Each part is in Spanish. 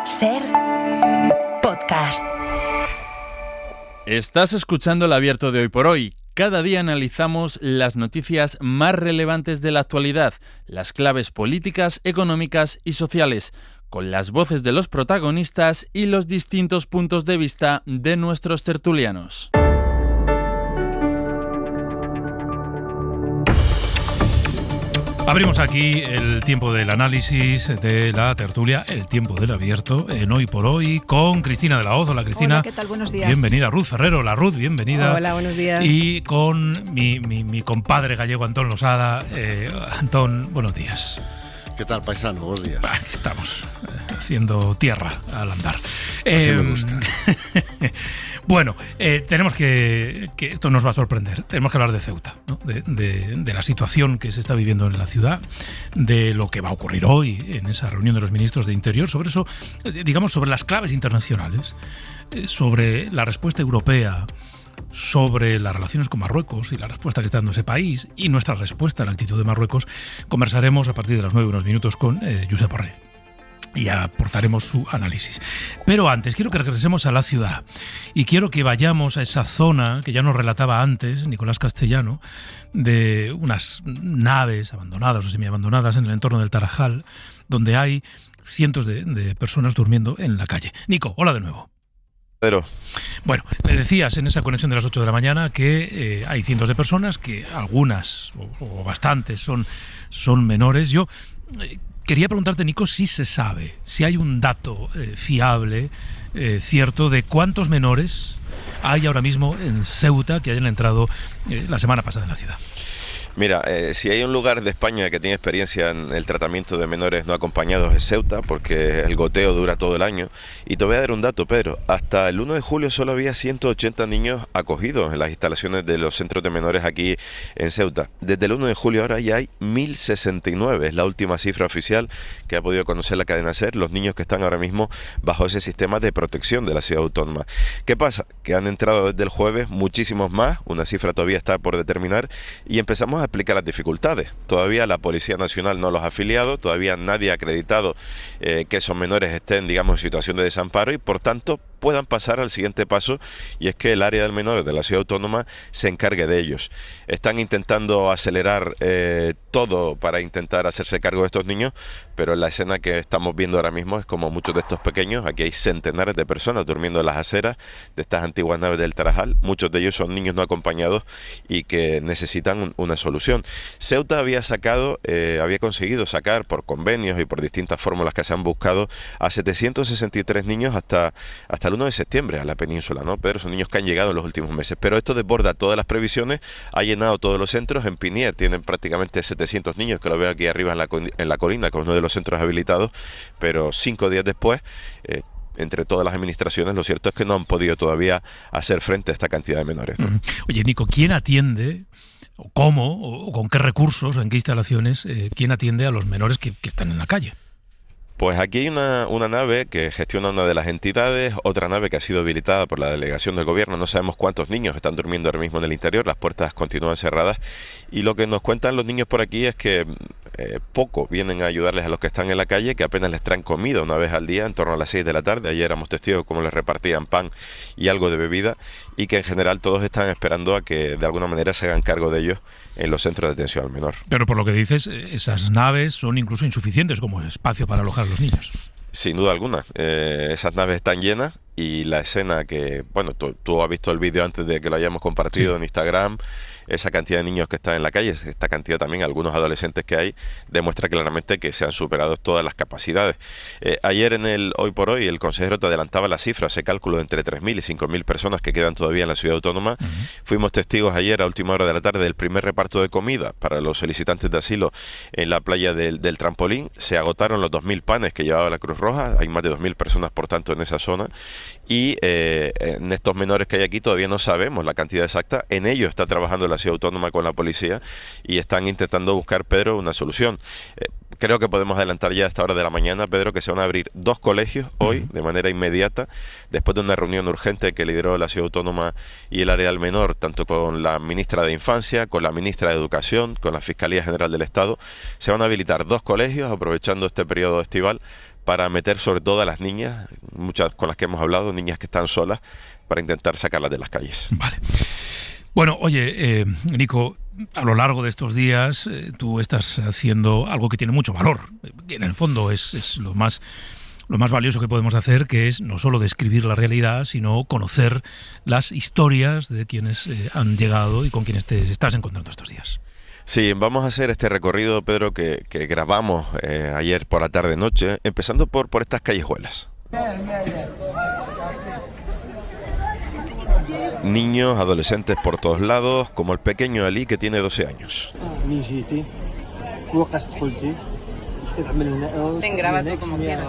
SER Podcast. Estás escuchando el Abierto de Hoy por Hoy. Cada día analizamos las noticias más relevantes de la actualidad, las claves políticas, económicas y sociales, con las voces de los protagonistas y los distintos puntos de vista de nuestros tertulianos. Abrimos aquí el tiempo del análisis de la tertulia, el tiempo del abierto, en Hoy por Hoy, con Cristina de la Hoz. Hola, Cristina. Hola, ¿qué tal? Buenos días. Bienvenida. Ruth Ferrero. La Ruth, bienvenida. Hola, buenos días. Y con mi compadre gallego Antón Losada. Antón, buenos días. ¿Qué tal, paisano? Buenos días. Aquí estamos, haciendo tierra al andar. Así me gusta. Bueno, tenemos que esto nos va a sorprender. Tenemos que hablar de Ceuta, ¿no? de la situación que se está viviendo en la ciudad, de lo que va a ocurrir hoy en esa reunión de los ministros de Interior, sobre eso, digamos, sobre las claves internacionales, sobre la respuesta europea, sobre las relaciones con Marruecos y la respuesta que está dando ese país y nuestra respuesta a la actitud de Marruecos. Conversaremos a partir de las 9 unos minutos con Josep Borrell y aportaremos su análisis. Pero antes, quiero que regresemos a la ciudad y quiero que vayamos a esa zona que ya nos relataba antes Nicolás Castellano, de unas naves abandonadas o semiabandonadas en el entorno del Tarajal, donde hay cientos de personas durmiendo en la calle. Nico, hola de nuevo. Pedro. Bueno, me decías en esa conexión de las 8 de la mañana que hay cientos de personas, que algunas o bastantes son menores. Yo quería preguntarte, Nico, si se sabe, si hay un dato fiable, cierto, de cuántos menores hay ahora mismo en Ceuta que hayan entrado la semana pasada en la ciudad. Mira, si hay un lugar de España que tiene experiencia en el tratamiento de menores no acompañados es Ceuta, porque el goteo dura todo el año. Y te voy a dar un dato, Pedro. Hasta el 1 de julio solo había 180 niños acogidos en las instalaciones de los centros de menores aquí en Ceuta. Desde el 1 de julio ahora ya hay 1.069, es la última cifra oficial que ha podido conocer la cadena SER, los niños que están ahora mismo bajo ese sistema de protección de la ciudad autónoma. ¿Qué pasa? Que han entrado desde el jueves muchísimos más, una cifra todavía está por determinar, y empezamos a explicar las dificultades. Todavía la Policía Nacional no los ha afiliado, todavía nadie ha acreditado que esos menores estén, digamos, en situación de desamparo y por tanto puedan pasar al siguiente paso, y es que el área del menor de la ciudad autónoma se encargue de ellos. Están intentando acelerar todo para intentar hacerse cargo de estos niños, pero la escena que estamos viendo ahora mismo es como muchos de estos pequeños. Aquí hay centenares de personas durmiendo en las aceras de estas antiguas naves del Tarajal. Muchos de ellos son niños no acompañados y que necesitan una solución. Ceuta había conseguido sacar por convenios y por distintas fórmulas que se han buscado a 763 niños hasta el 1 de septiembre a la península, ¿no? Pero son niños que han llegado en los últimos meses. Pero esto desborda todas las previsiones, ha llenado todos los centros. En Pinier tienen prácticamente 700 niños, que lo veo aquí arriba en la colina, con uno de los centros habilitados, pero 5 días después, entre todas las administraciones, lo cierto es que no han podido todavía hacer frente a esta cantidad de menores, ¿no? Oye, Nico, ¿quién atiende, o cómo, o con qué recursos, o en qué instalaciones, quién atiende a los menores que están en la calle? Pues aquí hay una nave que gestiona una de las entidades, otra nave que ha sido habilitada por la delegación del gobierno. No sabemos cuántos niños están durmiendo ahora mismo en el interior, las puertas continúan cerradas, y lo que nos cuentan los niños por aquí es que poco vienen a ayudarles a los que están en la calle, que apenas les traen comida una vez al día, en torno a las 6 de la tarde. Ayer éramos testigos de cómo les repartían pan y algo de bebida, y que en general todos están esperando a que de alguna manera se hagan cargo de ellos en los centros de atención al menor. Pero por lo que dices, esas naves son incluso insuficientes como espacio para alojar a los niños. Sin duda alguna, esas naves están llenas, y la escena que, bueno, tú has visto el vídeo antes de que lo hayamos compartido, sí, en Instagram. Esa cantidad de niños que están en la calle, esta cantidad también, algunos adolescentes que hay, demuestra claramente que se han superado todas las capacidades. Ayer en el Hoy por Hoy el consejero te adelantaba la cifra, ese cálculo de entre 3.000 y 5.000 personas que quedan todavía en la ciudad autónoma. Fuimos testigos ayer a última hora de la tarde del primer reparto de comida para los solicitantes de asilo en la playa del Trampolín. Se agotaron los 2.000 panes que llevaba la Cruz Roja, hay más de 2.000 personas por tanto en esa zona, y en estos menores que hay aquí todavía no sabemos la cantidad exacta. En ello está trabajando la ciudad autónoma con la policía y están intentando buscar, Pedro, una solución. Creo que podemos adelantar ya a esta hora de la mañana, Pedro, que se van a abrir 2 colegios hoy de manera inmediata, después de una reunión urgente que lideró la ciudad autónoma y el área del menor, tanto con la ministra de Infancia, con la ministra de Educación, con la Fiscalía General del Estado. Se van a habilitar 2 colegios aprovechando este periodo estival para meter sobre todo a las niñas, muchas con las que hemos hablado, niñas que están solas, para intentar sacarlas de las calles. Vale. Bueno, oye, Nico, a lo largo de estos días tú estás haciendo algo que tiene mucho valor. En el fondo es lo más valioso que podemos hacer, que es no solo describir la realidad, sino conocer las historias de quienes han llegado y con quienes te estás encontrando estos días. Sí, vamos a hacer este recorrido, Pedro, que grabamos ayer por la tarde-noche, empezando por estas callejuelas. Niños, adolescentes por todos lados, como el pequeño Ali, que tiene 12 años. Grábate como quieras.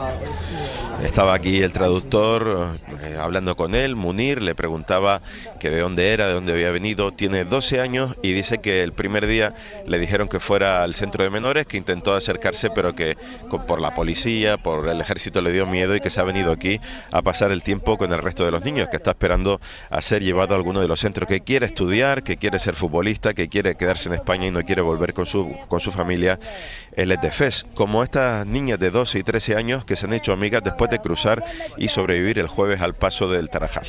Estaba aquí el traductor hablando con él, Munir, le preguntaba que de dónde era, de dónde había venido. Tiene 12 años y dice que el primer día le dijeron que fuera al centro de menores, que intentó acercarse, pero que por la policía, por el ejército le dio miedo y que se ha venido aquí a pasar el tiempo con el resto de los niños, que está esperando a ser llevado a alguno de los centros, que quiere estudiar, que quiere ser futbolista, que quiere quedarse en España y no quiere volver con su familia. Él es de Fez, como estas niñas de 12 y 13 años que se han hecho amigas después de cruzar y sobrevivir el jueves al paso del Tarajal.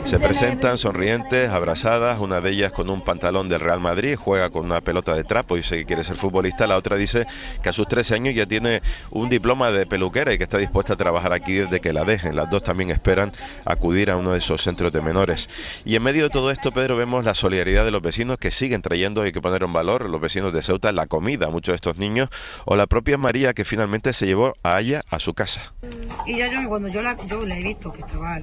Se presentan sonrientes, abrazadas, una de ellas con un pantalón del Real Madrid, juega con una pelota de trapo y dice que quiere ser futbolista, la otra dice que a sus 13 años ya tiene un diploma de peluquera y que está dispuesta a trabajar aquí desde que la dejen. Las dos también esperan acudir a uno de esos centros de menores. Y en medio de todo esto, Pedro, vemos la solidaridad de los vecinos que siguen trayendo, hay que poner en valor, los vecinos de Ceuta, la comida a muchos de estos niños, o la propia María, que finalmente se llevó a Aya a su casa. Y cuando yo la he visto que estaba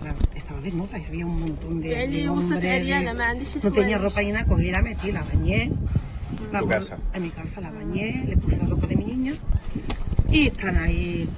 desnuda y había un montón de hombres, no tenía ropa y nada, cogí, la metí, la bañé. En mi casa la bañé, le puse la ropa de mi niña y están ahí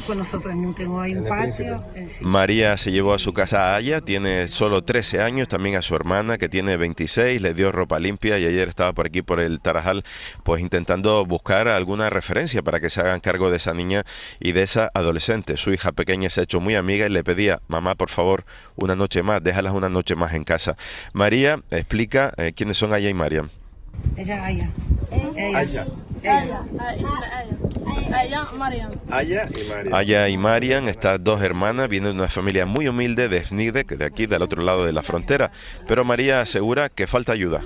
con nosotros. No tengo ahí un patio. María se llevó a su casa a Aya, tiene solo 13 años, también a su hermana que tiene 26, le dio ropa limpia y ayer estaba por aquí por el Tarajal pues intentando buscar alguna referencia para que se hagan cargo de esa niña y de esa adolescente. Su hija pequeña se ha hecho muy amiga y le pedía: mamá, por favor, una noche más, déjalas una noche más en casa. María explica quiénes son Aya y Mariam. Ella Aya. Aya y Mariam, estas dos hermanas, vienen de una familia muy humilde de Fnide, que de aquí, del otro lado de la frontera, pero María asegura que falta ayuda.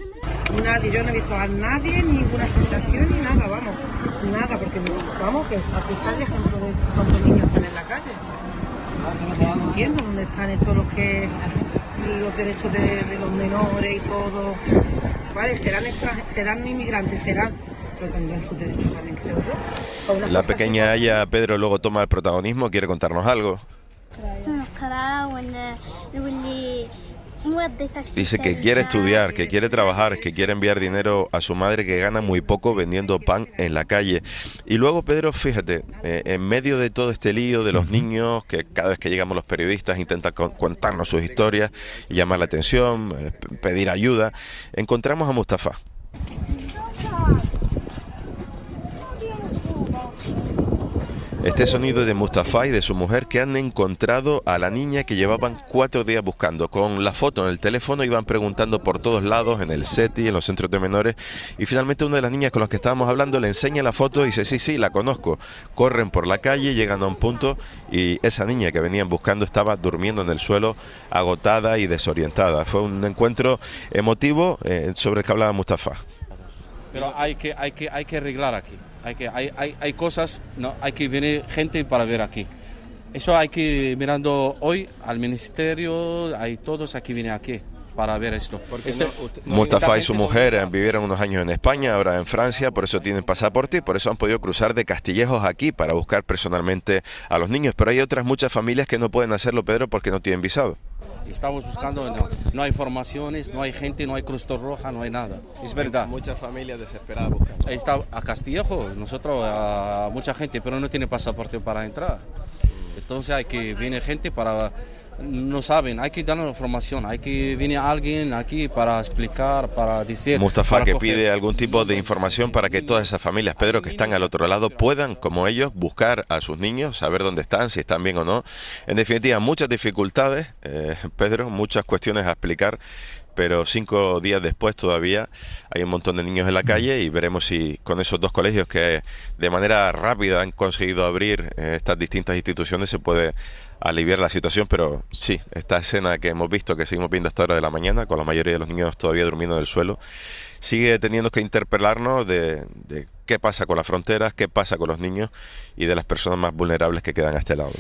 Nadie, yo no he visto a nadie, ninguna sensación ni nada, nada, porque que aquí está el ejemplo de cuántos niños están en la calle. No entiendo dónde están estos los derechos de los menores y todo. Vale, serán inmigrantes, pero tendrán sus derechos también, creo yo. La pequeña Aya, Pedro, luego toma el protagonismo, quiere contarnos algo. Dice que quiere estudiar, que quiere trabajar, que quiere enviar dinero a su madre, que gana muy poco vendiendo pan en la calle. Y luego, Pedro, fíjate, en medio de todo este lío de los niños, que cada vez que llegamos los periodistas intentan contarnos sus historias y llamar la atención, pedir ayuda, encontramos a Mustafa. Este sonido de Mustafa y de su mujer, que han encontrado a la niña que llevaban 4 días buscando. Con la foto en el teléfono iban preguntando por todos lados, en el SETI, en los centros de menores, y finalmente una de las niñas con las que estábamos hablando le enseña la foto y dice: sí, la conozco. Corren por la calle, llegan a un punto y esa niña que venían buscando estaba durmiendo en el suelo, agotada y desorientada. Fue un encuentro emotivo sobre el que hablaba Mustafa. Pero hay que arreglar aquí. Hay cosas, no, hay que venir gente para ver aquí. Eso hay que ir mirando hoy al ministerio, hay todos aquí vienen aquí para ver esto. Mustafa y su mujer vivieron unos años en España, ahora en Francia, por eso tienen pasaporte y por eso han podido cruzar de Castillejos aquí para buscar personalmente a los niños. Pero hay otras muchas familias que no pueden hacerlo, Pedro, porque no tienen visado. Estamos buscando, no hay formaciones, no hay gente, no hay Cruz Roja, no hay nada. Es verdad. Muchas familias desesperadas buscando. Está a Castillejo, nosotros, a mucha gente, pero no tiene pasaporte para entrar. Entonces hay que venir gente para... No saben, hay que darnos información, hay que venir alguien aquí para explicar, para decir... Mustafa, que pide algún tipo de información para que todas esas familias, Pedro, que están al otro lado, puedan, como ellos, buscar a sus niños, saber dónde están, si están bien o no. En definitiva, muchas dificultades, Pedro, muchas cuestiones a explicar, pero 5 días después todavía hay un montón de niños en la calle y veremos si con esos 2 colegios que de manera rápida han conseguido abrir estas distintas instituciones se puede aliviar la situación. Pero sí, esta escena que hemos visto, que seguimos viendo a esta hora de la mañana, con la mayoría de los niños todavía durmiendo en el suelo, sigue teniendo que interpelarnos de qué pasa con las fronteras, qué pasa con los niños y de las personas más vulnerables que quedan a este lado.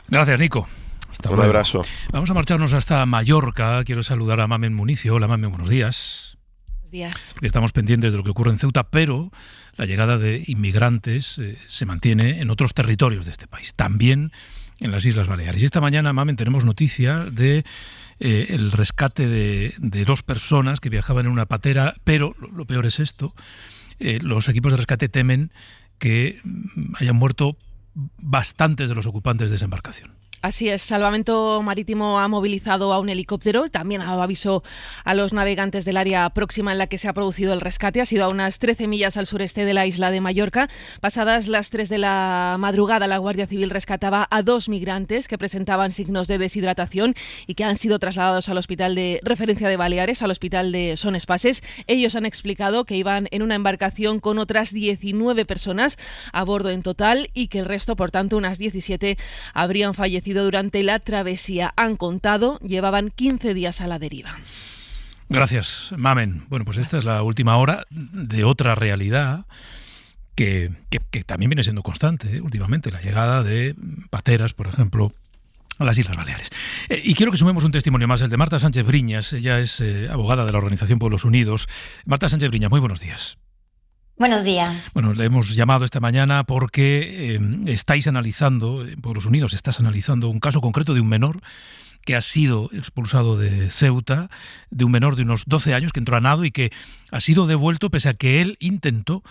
Gracias, Nico. Hasta luego. Un abrazo. Vamos a marcharnos hasta Mallorca. Quiero saludar a Mamen Municio. Hola, Mamen, buenos días. Buenos días. Porque estamos pendientes de lo que ocurre en Ceuta, pero la llegada de inmigrantes se mantiene en otros territorios de este país, también en las Islas Baleares. Y esta mañana, Mamen, tenemos noticia de el rescate de 2 personas que viajaban en una patera, pero lo peor es esto. Los equipos de rescate temen que hayan muerto bastantes de los ocupantes de esa embarcación. Así es, Salvamento Marítimo ha movilizado a un helicóptero, también ha dado aviso a los navegantes del área próxima en la que se ha producido el rescate. Ha sido a unas 13 millas al sureste de la isla de Mallorca. Pasadas las 3 de la madrugada, la Guardia Civil rescataba a 2 migrantes que presentaban signos de deshidratación y que han sido trasladados al hospital de referencia de Baleares, al hospital de Son Espases. Ellos han explicado que iban en una embarcación con otras 19 personas a bordo en total y que el resto, por tanto, unas 17, habrían fallecido durante la travesía. Han contado, llevaban 15 días a la deriva. Gracias, Mamen. Bueno, pues esta es la última hora de otra realidad que también viene siendo constante últimamente, la llegada de pateras, por ejemplo, a las Islas Baleares. Y quiero que sumemos un testimonio más, el de Marta Sánchez Briñas. Ella es abogada de la Organización Pueblos Unidos. Marta Sánchez Briñas, muy buenos días. Buenos días. Bueno, le hemos llamado esta mañana porque estáis analizando, Pueblos Unidos, estás analizando un caso concreto de un menor que ha sido expulsado de Ceuta, de un menor de unos 12 años que entró a nado y que ha sido devuelto pese a que él intentó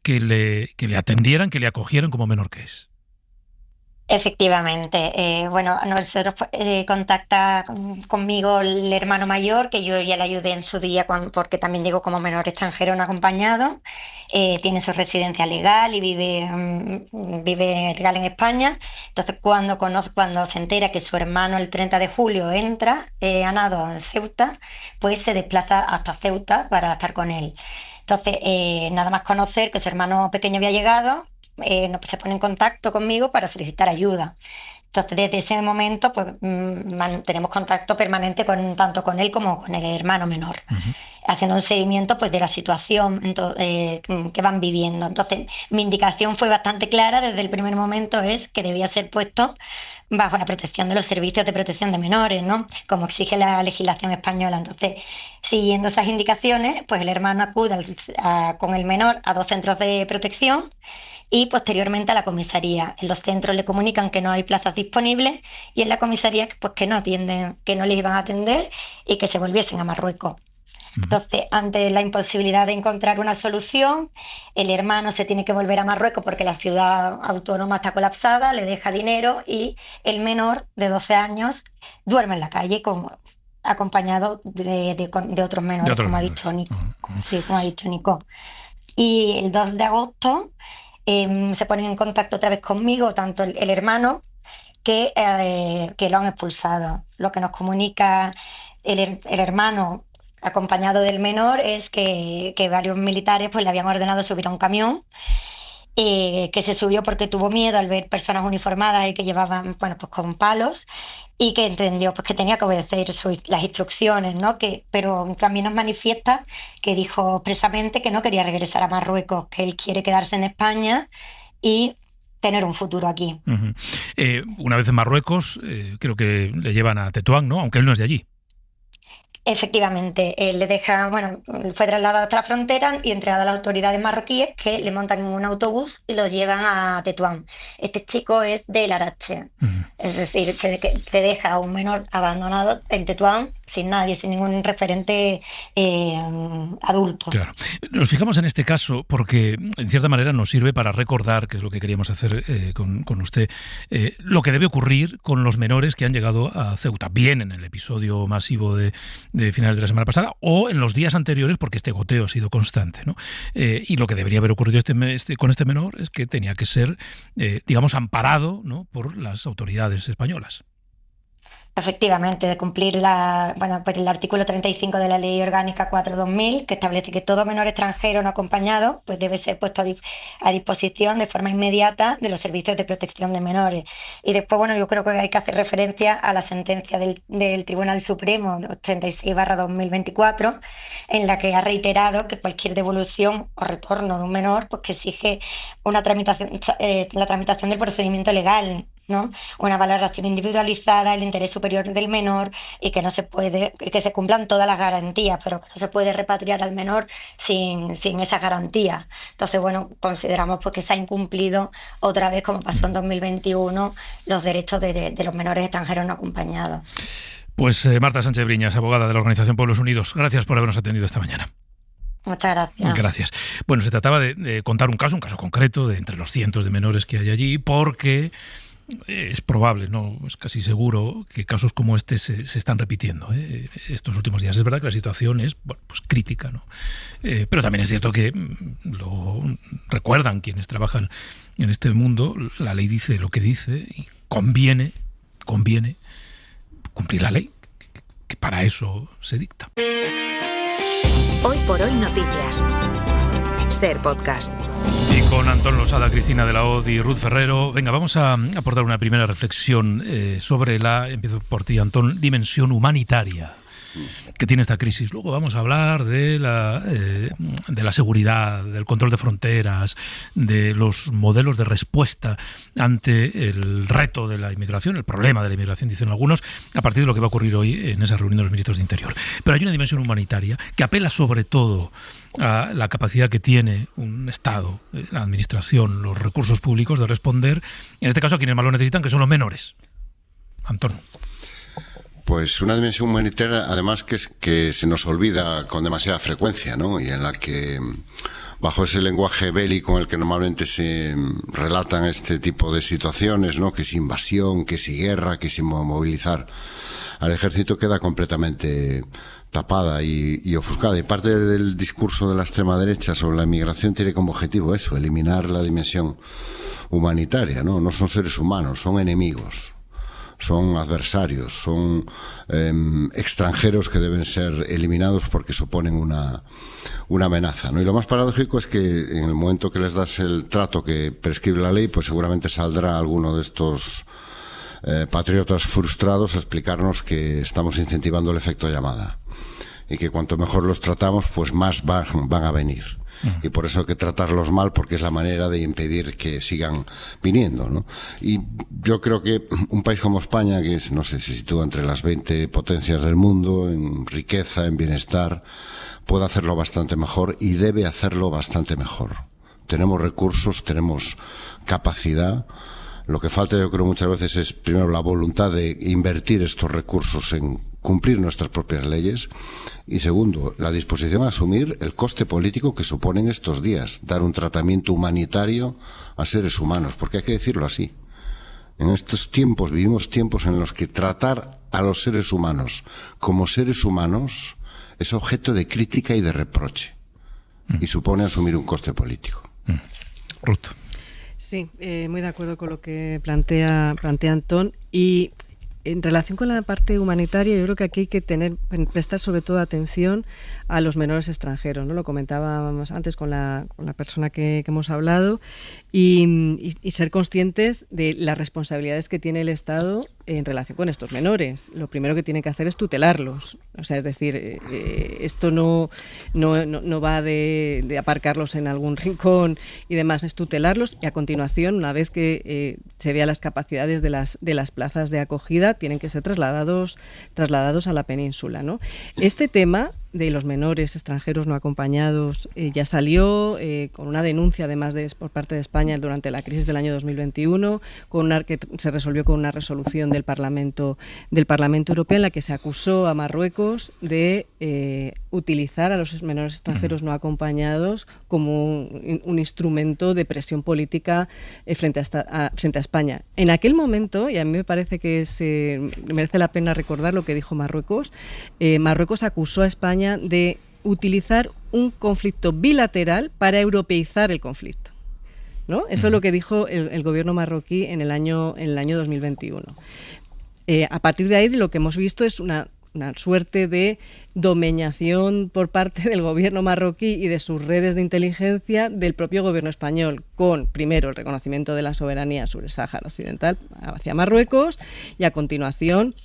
que le atendieran, que le acogieran como menor que es. Efectivamente. Nosotros contacta conmigo el hermano mayor, que yo ya le ayudé en su día porque también llegó como menor extranjero no acompañado. Tiene su residencia legal y vive legal en España. Entonces, cuando se entera que su hermano el 30 de julio entra a nado en Ceuta, pues se desplaza hasta Ceuta para estar con él. Entonces, nada más conocer que su hermano pequeño había llegado, se pone en contacto conmigo para solicitar ayuda. Entonces, desde ese momento, pues mantenemos contacto permanente tanto con él como con el hermano menor, haciendo un seguimiento pues de la situación que van viviendo. Entonces, mi indicación fue bastante clara desde el primer momento, es que debía ser puesto bajo la protección de los servicios de protección de menores, ¿no? Como exige la legislación española. Entonces, siguiendo esas indicaciones, pues el hermano acude con el menor a 2 centros de protección y posteriormente a la comisaría. En los centros le comunican que no hay plazas disponibles y en la comisaría pues que no atienden, que no les iban a atender y que se volviesen a Marruecos. Entonces, ante la imposibilidad de encontrar una solución, el hermano se tiene que volver a Marruecos porque la ciudad autónoma está colapsada, le deja dinero y el menor de 12 años duerme en la calle acompañado de otros menores, como ha dicho Nico. Sí, como ha dicho Nico. Y el 2 de agosto se ponen en contacto otra vez conmigo, tanto el hermano que lo han expulsado. Lo que nos comunica el hermano acompañado del menor es que varios militares pues le habían ordenado subir a un camión, que se subió porque tuvo miedo al ver personas uniformadas y que llevaban pues con palos, y que entendió pues que tenía que obedecer las instrucciones, ¿no? Pero también nos manifiesta que dijo expresamente que no quería regresar a Marruecos, que él quiere quedarse en España y tener un futuro aquí. Una vez en Marruecos, creo que le llevan a Tetuán, ¿no? Aunque él no es de allí. Efectivamente, le deja, fue trasladado hasta la frontera y entregado a las autoridades marroquíes, que le montan en un autobús y lo llevan a Tetuán. Este chico es de Larache, es decir, se deja a un menor abandonado en Tetuán sin nadie, sin ningún referente adulto. Claro. Nos fijamos en este caso porque en cierta manera nos sirve para recordar, que es lo que queríamos hacer con usted, lo que debe ocurrir con los menores que han llegado a Ceuta, bien en el episodio masivo de finales de la semana pasada o en los días anteriores, porque este goteo ha sido constante, ¿no? Y lo que debería haber ocurrido con este menor es que tenía que ser, amparado, ¿no?, por las autoridades españolas. Efectivamente, de cumplir el artículo 35 de la Ley Orgánica 4/2000, que establece que todo menor extranjero no acompañado pues debe ser puesto a disposición de forma inmediata de los servicios de protección de menores. Y después, yo creo que hay que hacer referencia a la sentencia del Tribunal Supremo 86/2024, en la que ha reiterado que cualquier devolución o retorno de un menor pues que exige una tramitación, la tramitación del procedimiento legal, ¿no? Una valoración individualizada, el interés superior del menor, y que se cumplan todas las garantías, pero que no se puede repatriar al menor sin esas garantías. Entonces, consideramos pues que se ha incumplido otra vez, como pasó en 2021, los derechos de los menores extranjeros no acompañados. Pues Marta Sánchez Briñas, abogada de la Organización Pueblos Unidos, gracias por habernos atendido esta mañana. Muchas gracias. Gracias. Bueno, se trataba de contar un caso concreto de entre los cientos de menores que hay allí, porque es probable, no es casi seguro, que casos como este se están repitiendo estos últimos días. Es verdad que la situación es pues crítica, ¿no? Pero también es cierto que lo recuerdan quienes trabajan en este mundo. La ley dice lo que dice y conviene cumplir la ley, que para eso se dicta. Hoy por hoy noticias. Ser Podcast. Y con Antón Losada, Cristina de la Hoz y Ruth Ferrero, venga, vamos a aportar una primera reflexión sobre empiezo por ti, Antón, dimensión humanitaria que tiene esta crisis. Luego vamos a hablar de la seguridad, del control de fronteras, de los modelos de respuesta ante el reto de la inmigración, el problema de la inmigración, dicen algunos, a partir de lo que va a ocurrir hoy en esa reunión de los ministros de Interior. Pero hay una dimensión humanitaria que apela sobre todo a la capacidad que tiene un Estado, la administración, los recursos públicos de responder, en este caso a quienes más lo necesitan, que son los menores. Antón. Pues una dimensión humanitaria, además, que se nos olvida con demasiada frecuencia, ¿no? Y en la que, bajo ese lenguaje bélico en el que normalmente se relatan este tipo de situaciones, ¿no? Que si invasión, que si guerra, que si movilizar al ejército, queda completamente tapada y ofuscada. Y parte del discurso de la extrema derecha sobre la inmigración tiene como objetivo eso, eliminar la dimensión humanitaria, ¿no? No son seres humanos, son enemigos. Son adversarios, son extranjeros que deben ser eliminados porque suponen una amenaza, ¿no? Y lo más paradójico es que en el momento que les das el trato que prescribe la ley, pues seguramente saldrá alguno de estos patriotas frustrados a explicarnos que estamos incentivando el efecto llamada y que cuanto mejor los tratamos, pues más van a venir. Y por eso hay que tratarlos mal, porque es la manera de impedir que sigan viniendo, ¿no? Y yo creo que un país como España, que no sé, se sitúa entre las 20 potencias del mundo en riqueza, en bienestar, puede hacerlo bastante mejor y debe hacerlo bastante mejor. Tenemos recursos, tenemos capacidad. Lo que falta, yo creo, muchas veces es, primero, la voluntad de invertir estos recursos en cumplir nuestras propias leyes y, segundo, la disposición a asumir el coste político que suponen estos días, dar un tratamiento humanitario a seres humanos, porque hay que decirlo así. En estos tiempos, vivimos tiempos en los que tratar a los seres humanos como seres humanos es objeto de crítica y de reproche y supone asumir un coste político. Ruth. Sí, muy de acuerdo con lo que plantea Antón, y en relación con la parte humanitaria, yo creo que aquí hay que prestar sobre todo atención a los menores extranjeros, ¿no? Lo comentábamos antes con la persona que hemos hablado, y ser conscientes de las responsabilidades que tiene el Estado en relación con estos menores. Lo primero que tiene que hacer es tutelarlos, o sea, es decir, esto no va de aparcarlos en algún rincón y demás, es tutelarlos, y a continuación, una vez que se vean las capacidades de las plazas de acogida, tienen que ser trasladados a la península, ¿no? Este tema de los menores extranjeros no acompañados ya salió con una denuncia, además por parte de España durante la crisis del año 2021, que se resolvió con una resolución del Parlamento Europeo, en la que se acusó a Marruecos de utilizar a los menores extranjeros no acompañados como un instrumento de presión política frente a España. En aquel momento, y a mí me parece que merece la pena recordar lo que dijo Marruecos, Marruecos acusó a España de utilizar un conflicto bilateral para europeizar el conflicto, ¿no? Eso es lo que dijo el gobierno marroquí en el año 2021. A partir de ahí, lo que hemos visto es una suerte de domeñación por parte del gobierno marroquí y de sus redes de inteligencia del propio gobierno español, con primero el reconocimiento de la soberanía sobre el Sáhara Occidental hacia Marruecos y a continuación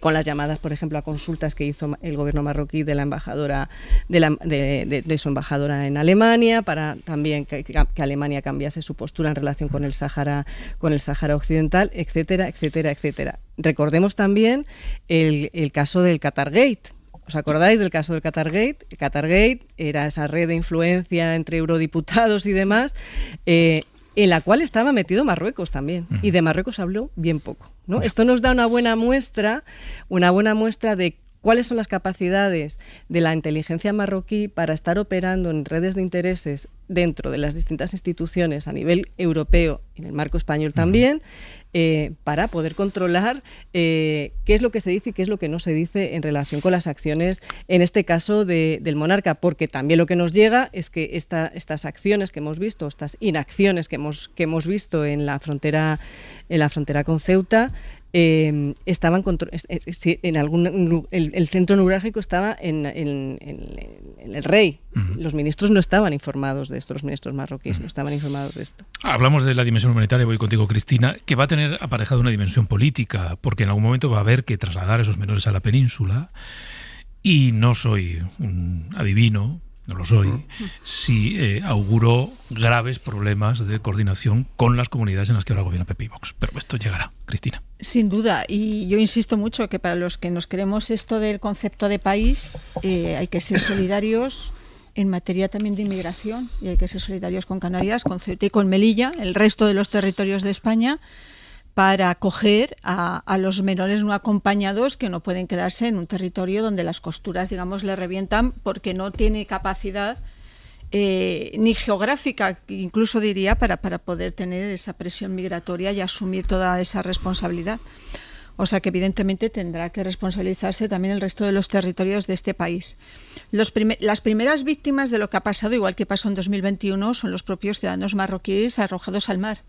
con las llamadas, por ejemplo, a consultas que hizo el gobierno marroquí de la embajadora de su embajadora en Alemania para también que Alemania cambiase su postura en relación con el Sáhara Occidental, etcétera, etcétera, etcétera. Recordemos también el caso del Qatargate. ¿Os acordáis del caso del Qatargate? El Qatargate era esa red de influencia entre eurodiputados y demás, en la cual estaba metido Marruecos también. Y de Marruecos habló bien poco, ¿no? Esto nos da una buena muestra de cuáles son las capacidades de la inteligencia marroquí para estar operando en redes de intereses dentro de las distintas instituciones a nivel europeo y en el marco español también, para poder controlar qué es lo que se dice y qué es lo que no se dice en relación con las acciones, en este caso del monarca, porque también lo que nos llega es que estas acciones que hemos visto, estas inacciones que hemos visto en la frontera con Ceuta, estaban el centro neurálgico estaba en el rey. Los ministros no estaban informados de esto, los ministros marroquíes no estaban informados de esto. Hablamos de la dimensión humanitaria, voy contigo, Cristina, que va a tener aparejada una dimensión política, porque en algún momento va a haber que trasladar a esos menores a la península, y no soy un adivino, no lo soy, si auguró graves problemas de coordinación con las comunidades en las que ahora gobierna PP y Vox. Pero esto llegará. Cristina. Sin duda, y yo insisto mucho que para los que nos queremos esto del concepto de país, hay que ser solidarios en materia también de inmigración, y hay que ser solidarios con Canarias, con Ceuta y con Melilla, el resto de los territorios de España, para acoger a los menores no acompañados que no pueden quedarse en un territorio donde las costuras, digamos, le revientan porque no tiene capacidad ni geográfica, incluso diría, para poder tener esa presión migratoria y asumir toda esa responsabilidad. O sea que evidentemente tendrá que responsabilizarse también el resto de los territorios de este país. Las primeras víctimas de lo que ha pasado, igual que pasó en 2021, son los propios ciudadanos marroquíes arrojados al mar.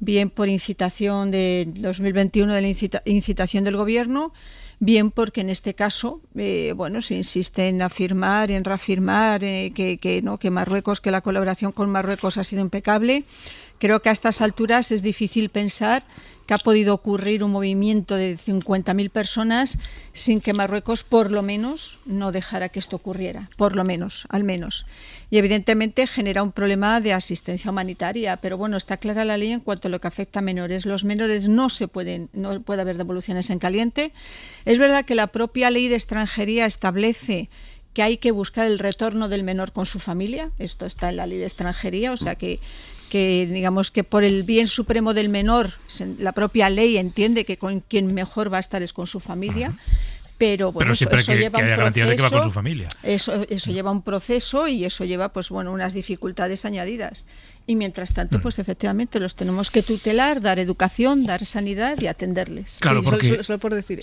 Bien por incitación de 2021 de la incitación del gobierno, bien porque en este caso se insiste en afirmar, en reafirmar que Marruecos, que la colaboración con Marruecos ha sido impecable. Creo que a estas alturas es difícil pensar que ha podido ocurrir un movimiento de 50.000 personas sin que Marruecos por lo menos no dejara que esto ocurriera, por lo menos, al menos. Y evidentemente genera un problema de asistencia humanitaria, pero bueno, está clara la ley en cuanto a lo que afecta a menores. Los menores no puede haber devoluciones en caliente. Es verdad que la propia ley de extranjería establece que hay que buscar el retorno del menor con su familia. Esto está en la ley de extranjería, o sea que digamos que por el bien supremo del menor, la propia ley entiende que con quien mejor va a estar es con su familia. Pero bueno, eso lleva un proceso, de que va con su familia. Eso lleva un proceso y eso lleva unas dificultades añadidas. Y mientras tanto, pues efectivamente los tenemos que tutelar, dar educación, dar sanidad y atenderles. Claro, porque solo por decir,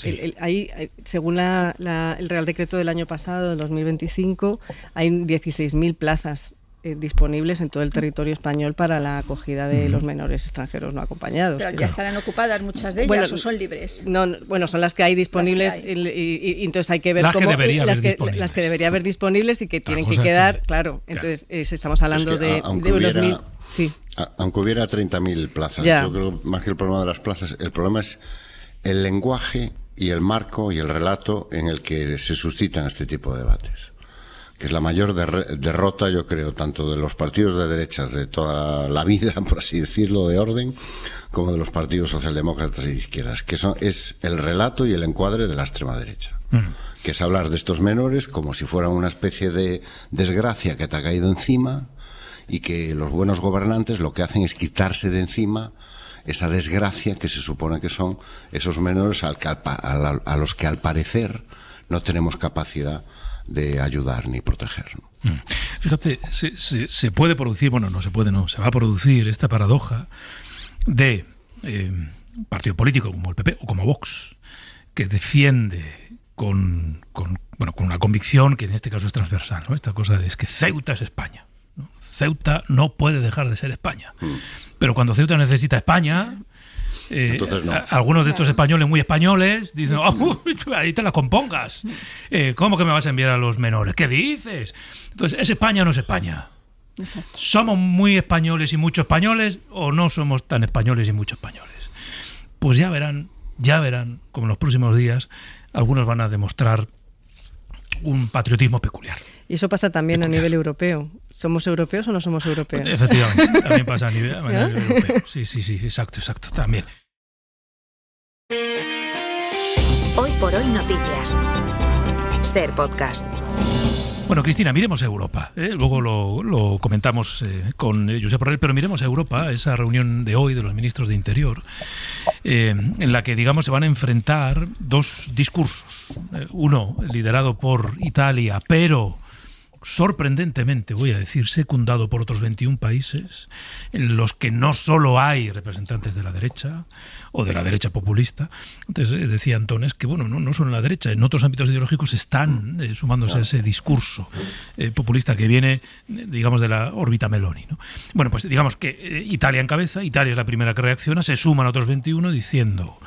según el Real Decreto del año pasado, del 2025, hay 16.000 plazas disponibles en todo el territorio español para la acogida de los menores extranjeros no acompañados. Pero ya estarán ocupadas muchas de ellas, o son libres. No, son las que hay disponibles y entonces hay que ver las que debería haber disponibles y que tienen que quedar, claro. Entonces estamos hablando de unos 1.000. Sí. Aunque hubiera 30.000 plazas, yo creo más que el problema de las plazas, el problema es el lenguaje y el marco y el relato en el que se suscitan este tipo de debates, que es la mayor derrota, yo creo, tanto de los partidos de derechas de toda la vida, por así decirlo, de orden, como de los partidos socialdemócratas y de izquierdas, que es el relato y el encuadre de la extrema derecha, que es hablar de estos menores como si fueran una especie de desgracia que te ha caído encima y que los buenos gobernantes lo que hacen es quitarse de encima esa desgracia que se supone que son esos menores a los que al parecer no tenemos capacidad de ayudar ni proteger. Fíjate, se puede producir, se va a producir esta paradoja de un partido político como el PP o como Vox, que defiende con una convicción que en este caso es transversal, ¿no? Esta cosa es que Ceuta es España, ¿no? Ceuta no puede dejar de ser España. Pero cuando Ceuta necesita España, Entonces, no. Algunos de estos españoles muy españoles dicen, ahí te la compongas. ¿Cómo que me vas a enviar a los menores? ¿Qué dices? Entonces, ¿es España o no es España? Exacto. ¿Somos muy españoles y muchos españoles o no somos tan españoles y muchos españoles? Pues ya verán, como en los próximos días, algunos van a demostrar un patriotismo peculiar. Y eso pasa también a nivel europeo. ¿Somos europeos o no somos europeos? Efectivamente, también pasa a nivel europeo. Sí, exacto, también. Hoy por hoy noticias. Ser Podcast. Bueno, Cristina, miremos a Europa. Luego lo comentamos con Josep Borrell, pero miremos a Europa, esa reunión de hoy de los ministros de Interior, en la que, digamos, se van a enfrentar dos discursos. Uno liderado por Italia, pero sorprendentemente, voy a decir, secundado por otros 21 países, en los que no solo hay representantes de la derecha o de la derecha populista. Entonces, decía Antón, es que bueno, no solo en la derecha, en otros ámbitos ideológicos están sumándose a ese discurso populista que viene, digamos, de la órbita Meloni, ¿no? Bueno, pues digamos que Italia encabeza, Italia es la primera que reacciona, se suman otros 21 diciendo,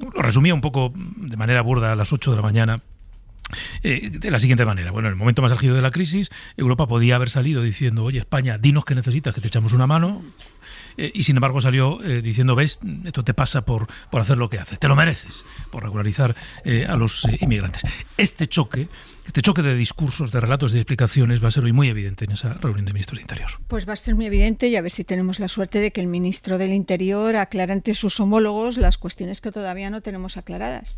lo resumía un poco de manera burda a las 8 de la mañana, de la siguiente manera. Bueno, en el momento más álgido de la crisis, Europa podía haber salido diciendo, oye, España, dinos qué necesitas, que te echamos una mano, y sin embargo salió diciendo, ves, esto te pasa por hacer lo que haces, te lo mereces, por regularizar a los inmigrantes. Este choque de discursos, de relatos, de explicaciones va a ser hoy muy evidente en esa reunión de ministros de Interior. Pues va a ser muy evidente, y a ver si tenemos la suerte de que el ministro del Interior aclara ante sus homólogos las cuestiones que todavía no tenemos aclaradas.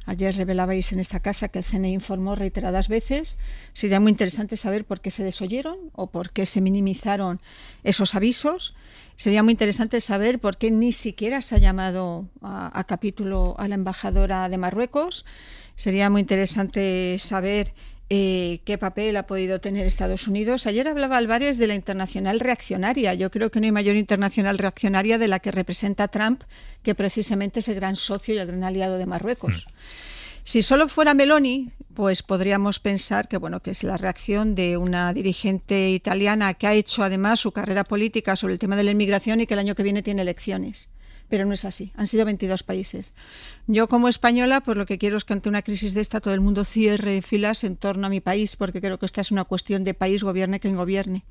Ayer revelabais en esta casa que el CNI informó reiteradas veces. Sería muy interesante saber por qué se desoyeron o por qué se minimizaron esos avisos. Sería muy interesante saber por qué ni siquiera se ha llamado a capítulo a la embajadora de Marruecos. Sería muy interesante saber qué papel ha podido tener Estados Unidos. Ayer hablaba Álvarez de la internacional reaccionaria. Yo creo que no hay mayor internacional reaccionaria de la que representa Trump, que precisamente es el gran socio y el gran aliado de Marruecos. Si solo fuera Meloni, pues podríamos pensar que bueno, que es la reacción de una dirigente italiana que ha hecho además su carrera política sobre el tema de la inmigración y que el año que viene tiene elecciones. Pero no es así, han sido 22 países. Yo como española, pues lo que quiero es que ante una crisis de esta todo el mundo cierre filas en torno a mi país, porque creo que esta es una cuestión de país, gobierne quien gobierne.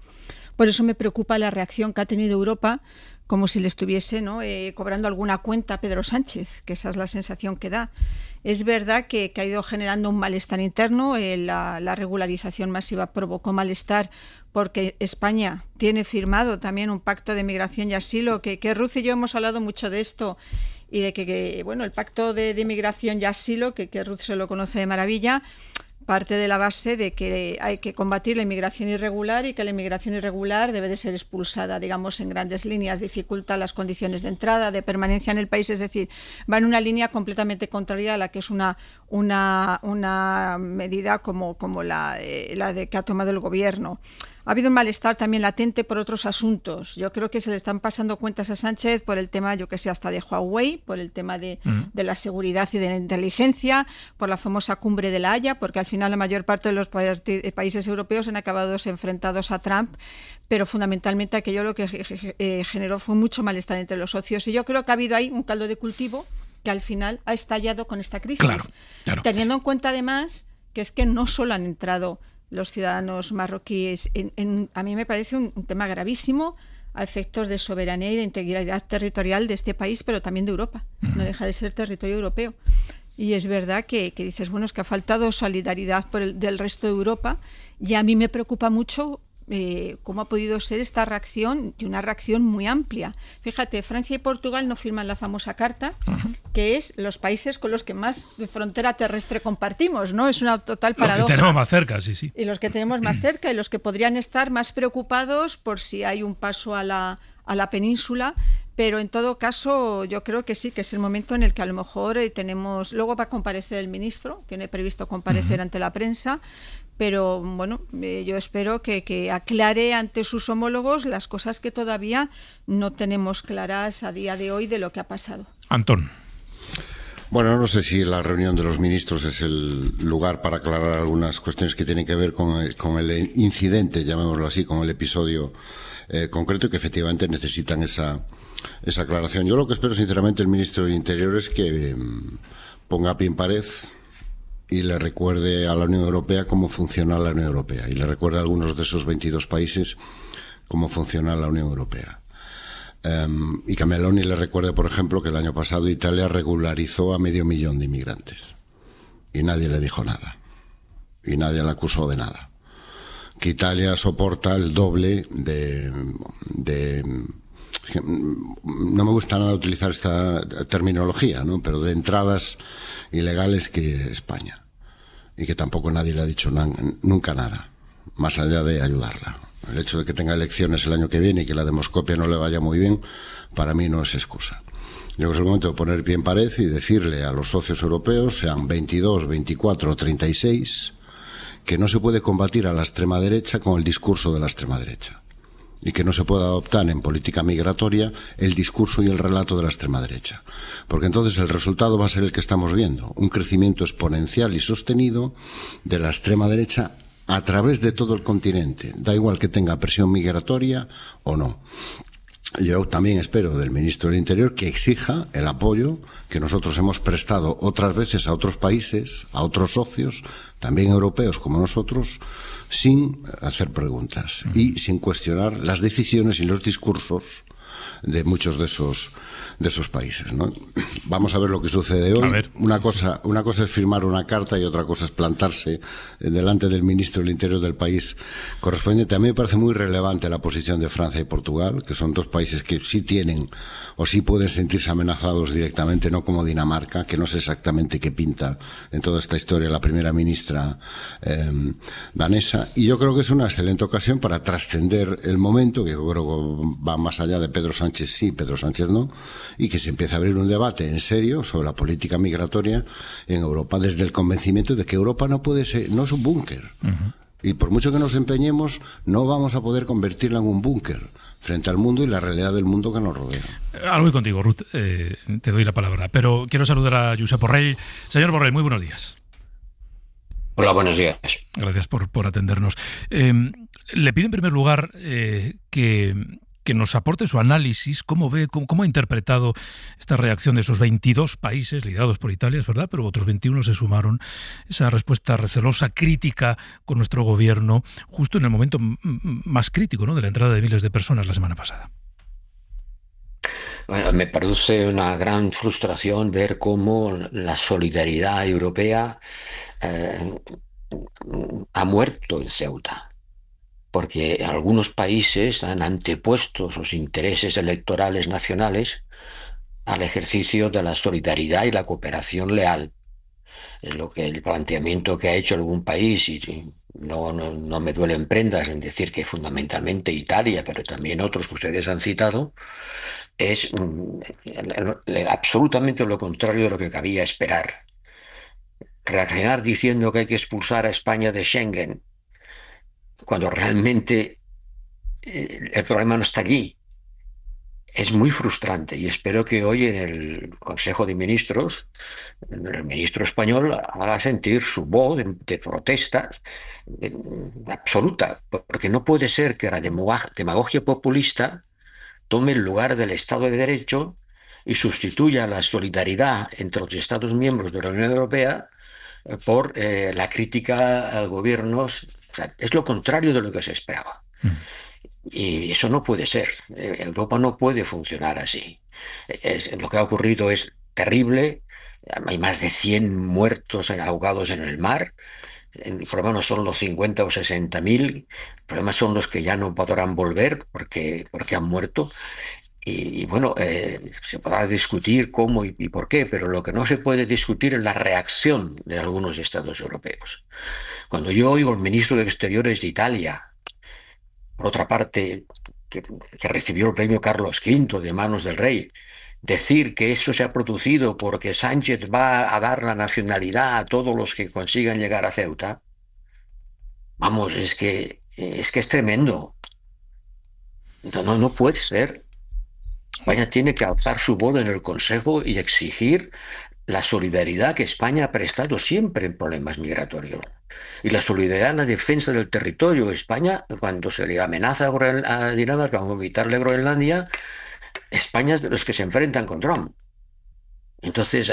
Por eso me preocupa la reacción que ha tenido Europa, como si le estuviese cobrando alguna cuenta a Pedro Sánchez, que esa es la sensación que da. Es verdad que ha ido generando un malestar interno, la regularización masiva provocó malestar porque España tiene firmado también un pacto de migración y asilo, que Ruth y yo hemos hablado mucho de esto, y de que bueno, el pacto de migración y asilo, que Ruth se lo conoce de maravilla, parte de la base de que hay que combatir la inmigración irregular y que la inmigración irregular debe de ser expulsada, digamos, en grandes líneas, dificulta las condiciones de entrada, de permanencia en el país, es decir, va en una línea completamente contraria a la que es una medida como la de que ha tomado el gobierno. Ha habido un malestar también latente por otros asuntos. Yo creo que se le están pasando cuentas a Sánchez por el tema, yo que sé, hasta de Huawei, por el tema de la seguridad y de la inteligencia, por la famosa cumbre de La Haya, porque al final la mayor parte de los países europeos han acabado enfrentados a Trump, pero fundamentalmente aquello lo que generó fue mucho malestar entre los socios. Y yo creo que ha habido ahí un caldo de cultivo que al final ha estallado con esta crisis. Claro. Teniendo en cuenta además que es que no solo han entrado los ciudadanos marroquíes, a mí me parece un tema gravísimo a efectos de soberanía y de integridad territorial de este país, pero también de Europa. No deja de ser territorio europeo. Y es verdad que dices, bueno, es que ha faltado solidaridad del resto de Europa, y a mí me preocupa mucho cómo ha podido ser esta reacción, y una reacción muy amplia. Fíjate, Francia y Portugal no firman la famosa carta, que es los países con los que más frontera terrestre compartimos, ¿no? Es una total paradoja. Los que tenemos más cerca, sí. Y los que tenemos más cerca, y los que podrían estar más preocupados por si hay un paso a la península. Pero en todo caso, yo creo que sí, que es el momento en el que a lo mejor tenemos... Luego va a comparecer el ministro, tiene previsto comparecer ante la prensa, pero bueno, yo espero que aclare ante sus homólogos las cosas que todavía no tenemos claras a día de hoy de lo que ha pasado. Antón. Bueno, no sé si la reunión de los ministros es el lugar para aclarar algunas cuestiones que tienen que ver con el incidente, llamémoslo así, con el episodio concreto y que efectivamente necesitan esa aclaración. Yo lo que espero sinceramente del ministro del Interior es que ponga pie en pared y le recuerde a la Unión Europea cómo funciona la Unión Europea y le recuerde a algunos de esos 22 países cómo funciona la Unión Europea. Y que a Meloni le recuerde, por ejemplo, que el año pasado Italia regularizó a 500.000 de inmigrantes y nadie le dijo nada y nadie le acusó de nada. Que Italia soporta el doble de no me gusta nada utilizar esta terminología, ¿no? Pero de entradas ilegales que España, y que tampoco nadie le ha dicho nunca nada, más allá de ayudarla. El hecho de que tenga elecciones el año que viene y que la demoscopia no le vaya muy bien, para mí no es excusa. Yo creo que es el momento de poner pie en pared y decirle a los socios europeos, sean 22, 24 o 36, que no se puede combatir a la extrema derecha con el discurso de la extrema derecha. Y que no se puede adoptar en política migratoria el discurso y el relato de la extrema derecha. Porque entonces el resultado va a ser el que estamos viendo, un crecimiento exponencial y sostenido de la extrema derecha a través de todo el continente. Da igual que tenga presión migratoria o no. Yo también espero del ministro del Interior que exija el apoyo que nosotros hemos prestado otras veces a otros países, a otros socios, también europeos como nosotros, sin hacer preguntas y sin cuestionar las decisiones y los discursos de muchos de esos países, ¿no? Vamos a ver lo que sucede hoy. Una cosa es firmar una carta y otra cosa es plantarse delante del ministro del Interior del país correspondiente. A mí me parece muy relevante la posición de Francia y Portugal, que son dos países que sí tienen o sí pueden sentirse amenazados directamente, no como Dinamarca, que no sé exactamente qué pinta en toda esta historia la primera ministra danesa. Y yo creo que es una excelente ocasión para trascender el momento, que yo creo que va más allá de Pedro Sánchez sí, Pedro Sánchez no, y que se empiece a abrir un debate en serio sobre la política migratoria en Europa, desde el convencimiento de que Europa no puede ser, no es un búnker. Y por mucho que nos empeñemos, no vamos a poder convertirla en un búnker frente al mundo y la realidad del mundo que nos rodea. Ahora voy contigo, Ruth, te doy la palabra, pero quiero saludar a Josep Borrell. Señor Borrell, muy buenos días. Hola, buenos días. Gracias por atendernos. Le pido en primer lugar que nos aporte su análisis, cómo ha interpretado esta reacción de esos 22 países liderados por Italia, es verdad, pero otros 21 se sumaron, esa respuesta recelosa, crítica con nuestro gobierno, justo en el momento más crítico, ¿no?, de la entrada de miles de personas la semana pasada. Bueno, me produce una gran frustración ver cómo la solidaridad europea ha muerto en Ceuta. Porque algunos países han antepuesto sus intereses electorales nacionales al ejercicio de la solidaridad y la cooperación leal. Es lo que el planteamiento que ha hecho algún país, y no me duelen prendas en decir que fundamentalmente Italia, pero también otros que ustedes han citado, es absolutamente lo contrario de lo que cabía esperar. Reaccionar diciendo que hay que expulsar a España de Schengen, cuando realmente el problema no está allí. Es muy frustrante y espero que hoy en el Consejo de Ministros el ministro español haga sentir su voz de protesta absoluta, porque no puede ser que la demagogia populista tome el lugar del Estado de Derecho y sustituya la solidaridad entre los Estados miembros de la Unión Europea por la crítica al gobierno. O sea, es lo contrario de lo que se esperaba. Y eso no puede ser. Europa no puede funcionar así. Lo que ha ocurrido es terrible. Hay más de 100 muertos ahogados en el mar. El problema no son los 50 o 60.000. El problema son los que ya no podrán volver porque han muerto. Y bueno, se podrá discutir cómo y por qué, pero lo que no se puede discutir es la reacción de algunos estados europeos. Cuando yo oigo al ministro de Exteriores de Italia, por otra parte, que recibió el premio Carlos V de manos del rey, decir que eso se ha producido porque Sánchez va a dar la nacionalidad a todos los que consigan llegar a Ceuta, vamos, es que es tremendo. No puede ser. España tiene que alzar su voz en el Consejo y exigir la solidaridad que España ha prestado siempre en problemas migratorios. Y la solidaridad en la defensa del territorio. España, cuando se le amenaza a Dinamarca con quitarle Groenlandia, España es de los que se enfrentan con Trump. Entonces,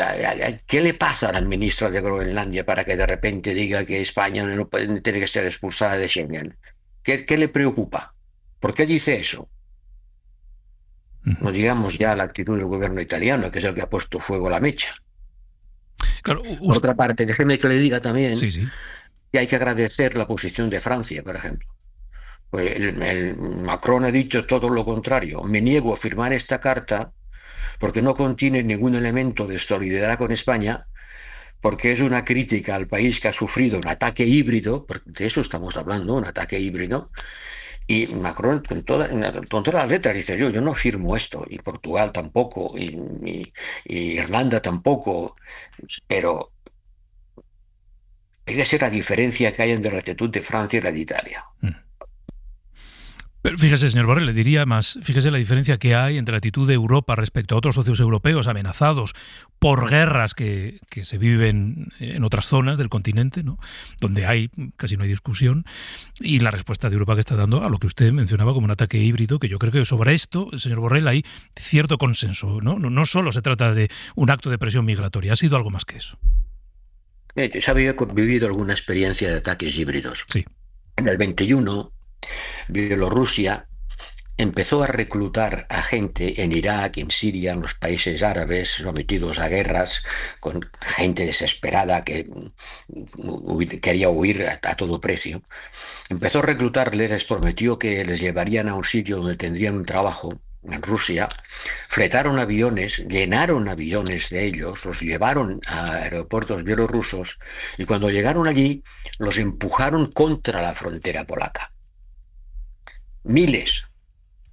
¿qué le pasa a la ministra de Groenlandia para que de repente diga que España no tiene que ser expulsada de Schengen? ¿Qué le preocupa? ¿Por qué dice eso? No digamos ya la actitud del gobierno italiano, que es el que ha puesto fuego a la mecha. Claro, Por otra parte, déjeme que le diga también que hay que agradecer la posición de Francia, por ejemplo. Pues el Macron ha dicho todo lo contrario. Me niego a firmar esta carta porque no contiene ningún elemento de solidaridad con España, porque es una crítica al país que ha sufrido un ataque híbrido, porque de eso estamos hablando, un ataque híbrido. Y Macron, con todas las letras, dice yo no firmo esto, y Portugal tampoco, y Irlanda tampoco, pero hay que ser la diferencia que hay entre la actitud de Francia y la de Italia. Pero fíjese, señor Borrell, le diría más, fíjese la diferencia que hay entre la actitud de Europa respecto a otros socios europeos amenazados por guerras que se viven en otras zonas del continente, ¿no?, donde casi no hay discusión, y la respuesta de Europa que está dando a lo que usted mencionaba como un ataque híbrido, que yo creo que sobre esto, señor Borrell, hay cierto consenso, ¿no? No solo se trata de un acto de presión migratoria, ha sido algo más que eso. Yo había vivido alguna experiencia de ataques híbridos. Sí. En el 21... Bielorrusia empezó a reclutar a gente en Irak, en Siria, en los países árabes sometidos a guerras, con gente desesperada que quería huir a todo precio. Empezó a reclutarles, les prometió que les llevarían a un sitio donde tendrían un trabajo en Rusia, fletaron aviones, llenaron aviones de ellos, los llevaron a aeropuertos bielorrusos y cuando llegaron allí los empujaron contra la frontera polaca. Miles,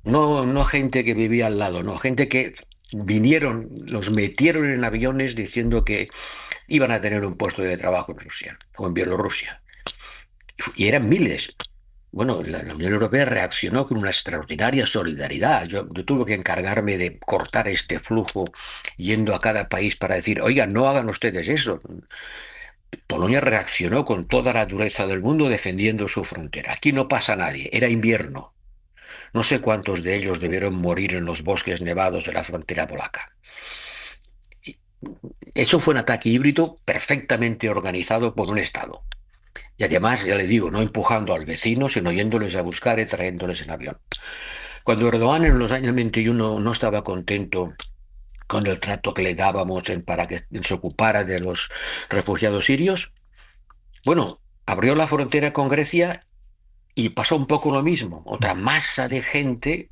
no gente que vivía al lado, no, gente que vinieron, los metieron en aviones diciendo que iban a tener un puesto de trabajo en Rusia o en Bielorrusia. Y eran miles. Bueno, la Unión Europea reaccionó con una extraordinaria solidaridad. Yo tuve que encargarme de cortar este flujo yendo a cada país para decir, oigan, no hagan ustedes eso. Polonia reaccionó con toda la dureza del mundo defendiendo su frontera. Aquí no pasa nadie, era invierno. No sé cuántos de ellos debieron morir en los bosques nevados de la frontera polaca. Eso fue un ataque híbrido perfectamente organizado por un Estado. Y además, ya le digo, no empujando al vecino, sino yéndoles a buscar y trayéndoles en avión. Cuando Erdogan en los años 21 no estaba contento con el trato que le dábamos para que se ocupara de los refugiados sirios, bueno, abrió la frontera con Grecia y pasó un poco lo mismo. Otra masa de gente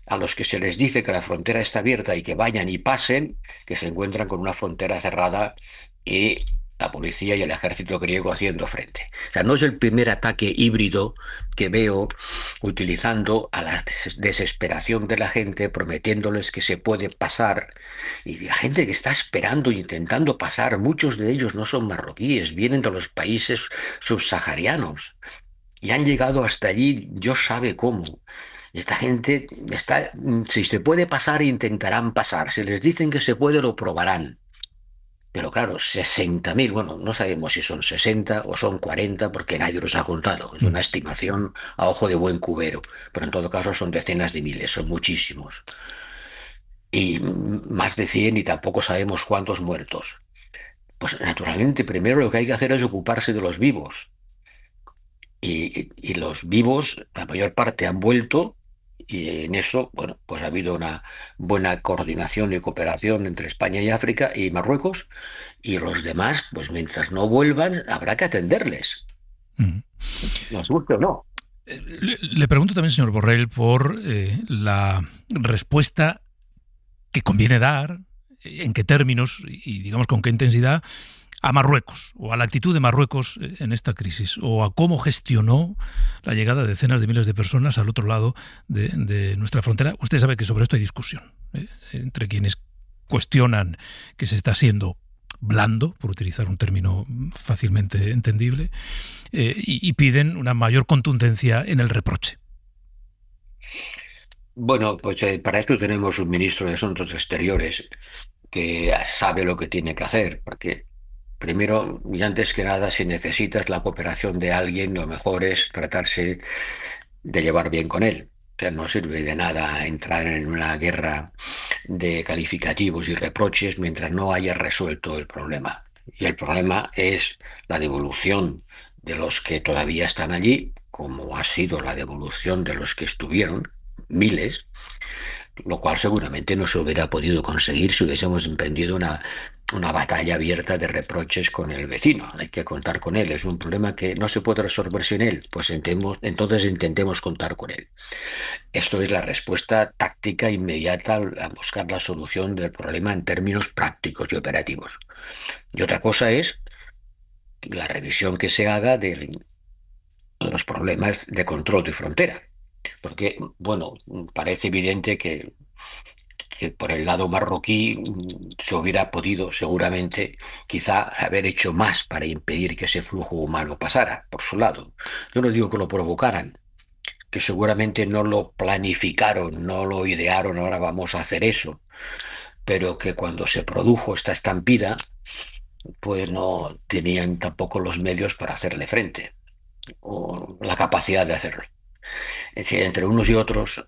a los que se les dice que la frontera está abierta y que vayan y pasen, que se encuentran con una frontera cerrada y la policía y el ejército griego haciendo frente. O sea, no es el primer ataque híbrido que veo utilizando a la desesperación de la gente, prometiéndoles que se puede pasar. Y la gente que está esperando e intentando pasar, muchos de ellos no son marroquíes, vienen de los países subsaharianos. Y han llegado hasta allí, Dios sabe cómo. Esta gente si se puede pasar, intentarán pasar. Si les dicen que se puede, lo probarán. Pero claro, 60.000, bueno, no sabemos si son 60 o son 40 porque nadie los ha contado. Es una estimación a ojo de buen cubero. Pero en todo caso son decenas de miles, son muchísimos. Y más de 100 y tampoco sabemos cuántos muertos. Pues naturalmente primero lo que hay que hacer es ocuparse de los vivos. Y los vivos, la mayor parte han vuelto, y en eso, bueno, pues ha habido una buena coordinación y cooperación entre España y África y Marruecos, y los demás, pues mientras no vuelvan, habrá que atenderles. Nos guste o no. Le pregunto también, señor Borrell, por la respuesta que conviene dar, en qué términos y digamos con qué intensidad, a Marruecos, o a la actitud de Marruecos en esta crisis, o a cómo gestionó la llegada de decenas de miles de personas al otro lado de nuestra frontera. Usted sabe que sobre esto hay discusión entre quienes cuestionan que se está siendo blando, por utilizar un término fácilmente entendible, y piden una mayor contundencia en el reproche. Bueno, pues para esto tenemos un ministro de Asuntos Exteriores porque sabe lo que tiene que hacer, porque primero y antes que nada, si necesitas la cooperación de alguien, lo mejor es tratarse de llevar bien con él. O sea, no sirve de nada entrar en una guerra de calificativos y reproches mientras no haya resuelto el problema. Y el problema es la devolución de los que todavía están allí, como ha sido la devolución de los que estuvieron, miles, lo cual seguramente no se hubiera podido conseguir si hubiésemos emprendido una batalla abierta de reproches con el vecino. Hay que contar con él. Es un problema que no se puede resolver sin él. Pues entonces intentemos contar con él. Esto es la respuesta táctica inmediata a buscar la solución del problema en términos prácticos y operativos. Y otra cosa es la revisión que se haga de los problemas de control de frontera. Porque, bueno, parece evidente que por el lado marroquí se hubiera podido seguramente quizá haber hecho más para impedir que ese flujo humano pasara por su lado. Yo no digo que lo provocaran, que seguramente no lo planificaron, no lo idearon, ahora vamos a hacer eso, pero que cuando se produjo esta estampida, pues no tenían tampoco los medios para hacerle frente o la capacidad de hacerlo. Es decir, entre unos y otros,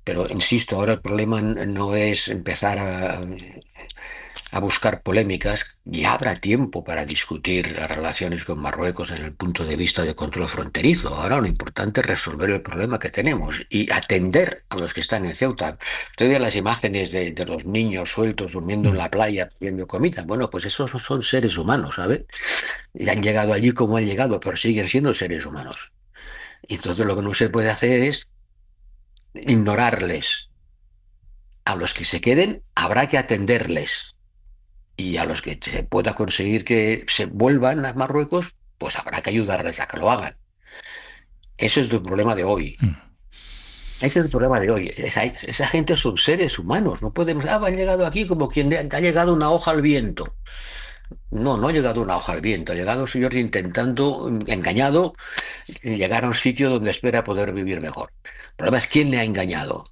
pero insisto, ahora el problema no es empezar a buscar polémicas. Ya habrá tiempo para discutir las relaciones con Marruecos en el punto de vista de control fronterizo. Ahora lo importante es resolver el problema que tenemos y atender a los que están en Ceuta. Usted ve las imágenes de los niños sueltos durmiendo en la playa pidiendo comida. Bueno, pues esos son seres humanos, ¿sabe? Y han llegado allí como han llegado, pero siguen siendo seres humanos. Y entonces lo que no se puede hacer es ignorarles. A los que se queden habrá que atenderles. Y a los que se pueda conseguir que se vuelvan a Marruecos, pues habrá que ayudarles a que lo hagan. Ese es el problema de hoy. Ese es el problema de hoy. Esa gente son seres humanos. No podemos... han llegado aquí como quien ha llegado una hoja al viento. No ha llegado una hoja al viento. Ha llegado un señor intentando, engañado, llegar a un sitio donde espera poder vivir mejor. El problema es quién le ha engañado.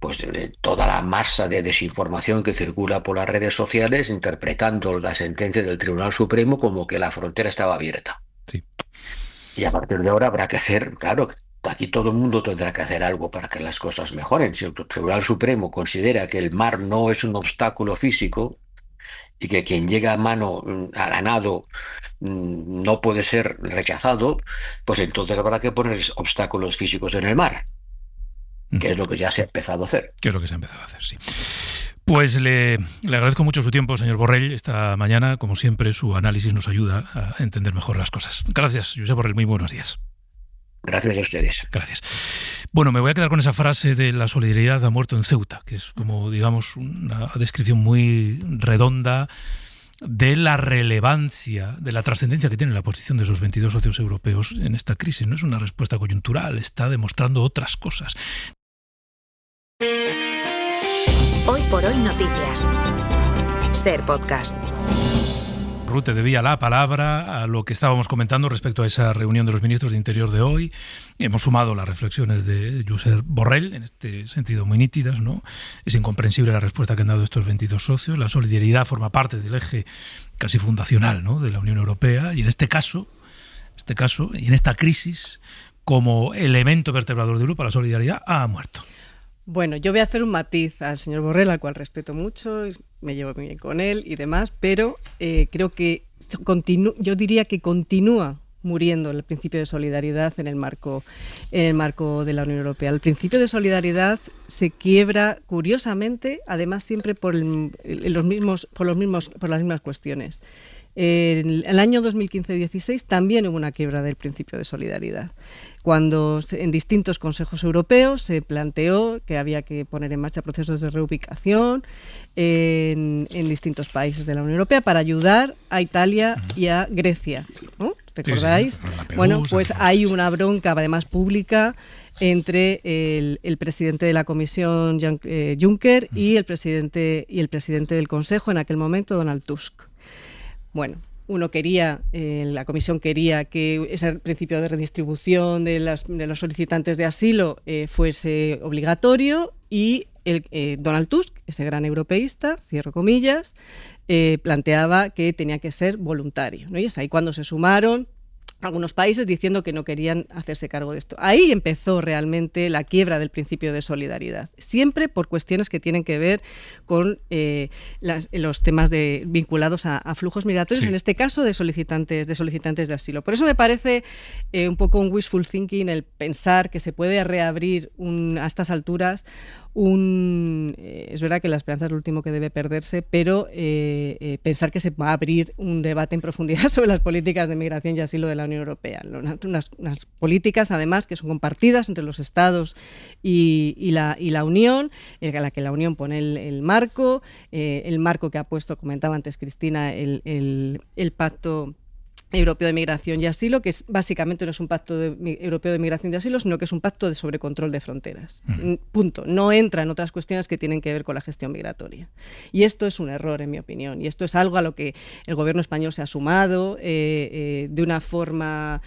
Pues toda la masa de desinformación que circula por las redes sociales interpretando la sentencia del Tribunal Supremo como que la frontera estaba abierta. Sí. Y a partir de ahora habrá que hacer, claro, aquí todo el mundo tendrá que hacer algo para que las cosas mejoren. Si el Tribunal Supremo considera que el mar no es un obstáculo físico y que quien llega a nado no puede ser rechazado, pues entonces habrá que poner obstáculos físicos en el mar. Que es lo que ya se ha empezado a hacer. Que es lo que se ha empezado a hacer, sí. Pues le agradezco mucho su tiempo, señor Borrell, esta mañana. Como siempre, su análisis nos ayuda a entender mejor las cosas. Gracias, Josep Borrell. Muy buenos días. Gracias a ustedes. Gracias. Bueno, me voy a quedar con esa frase de la solidaridad ha muerto en Ceuta, que es como, digamos, una descripción muy redonda de la relevancia, de la trascendencia que tiene la posición de esos 22 socios europeos en esta crisis. No es una respuesta coyuntural, está demostrando otras cosas. Hoy por hoy noticias. Ser podcast. Ruth, te debía la palabra a lo que estábamos comentando respecto a esa reunión de los ministros de Interior de hoy. Hemos sumado las reflexiones de Josep Borrell, en este sentido muy nítidas, ¿no? Es incomprensible la respuesta que han dado estos 22 socios. La solidaridad forma parte del eje casi fundacional, ¿no?, de la Unión Europea, y en este caso y en esta crisis, como elemento vertebrador de Europa, la solidaridad ha muerto. Bueno, yo voy a hacer un matiz al señor Borrell, al cual respeto mucho, me llevo muy bien con él y demás, pero creo que yo diría que continúa muriendo el principio de solidaridad en el marco de la Unión Europea. El principio de solidaridad se quiebra curiosamente, además siempre por las mismas cuestiones. En el año 2015-16 también hubo una quiebra del principio de solidaridad, cuando en distintos consejos europeos se planteó que había que poner en marcha procesos de reubicación en distintos países de la Unión Europea para ayudar a Italia y a Grecia, ¿no? ¿Recordáis? Sí, bueno, pues hay una bronca, además pública, entre el presidente de la Comisión, Juncker, y el presidente del Consejo, en aquel momento, Donald Tusk. Bueno, Uno quería, la Comisión quería que ese principio de redistribución de los solicitantes de asilo fuese obligatorio, y Donald Tusk, ese gran europeísta, cierro comillas, planteaba que tenía que ser voluntario, ¿no? Y es ahí cuando se sumaron algunos países diciendo que no querían hacerse cargo de esto. Ahí empezó realmente la quiebra del principio de solidaridad, siempre por cuestiones que tienen que ver con los temas vinculados a flujos migratorios, en este caso de solicitantes de asilo. Por eso me parece un poco un wishful thinking el pensar que se puede reabrir a estas alturas es verdad que la esperanza es lo último que debe perderse, pero pensar que se va a abrir un debate en profundidad sobre las políticas de migración y asilo de la Unión Europea. Unas políticas, además, que son compartidas entre los Estados y la Unión, en la que la Unión pone el marco que ha puesto, comentaba antes Cristina, el Pacto Europeo de Migración y Asilo, que básicamente no es un pacto europeo de migración y asilo, sino que es un pacto sobre control de fronteras. Punto. No entra en otras cuestiones que tienen que ver con la gestión migratoria. Y esto es un error, en mi opinión. Y esto es algo a lo que el gobierno español se ha sumado de una forma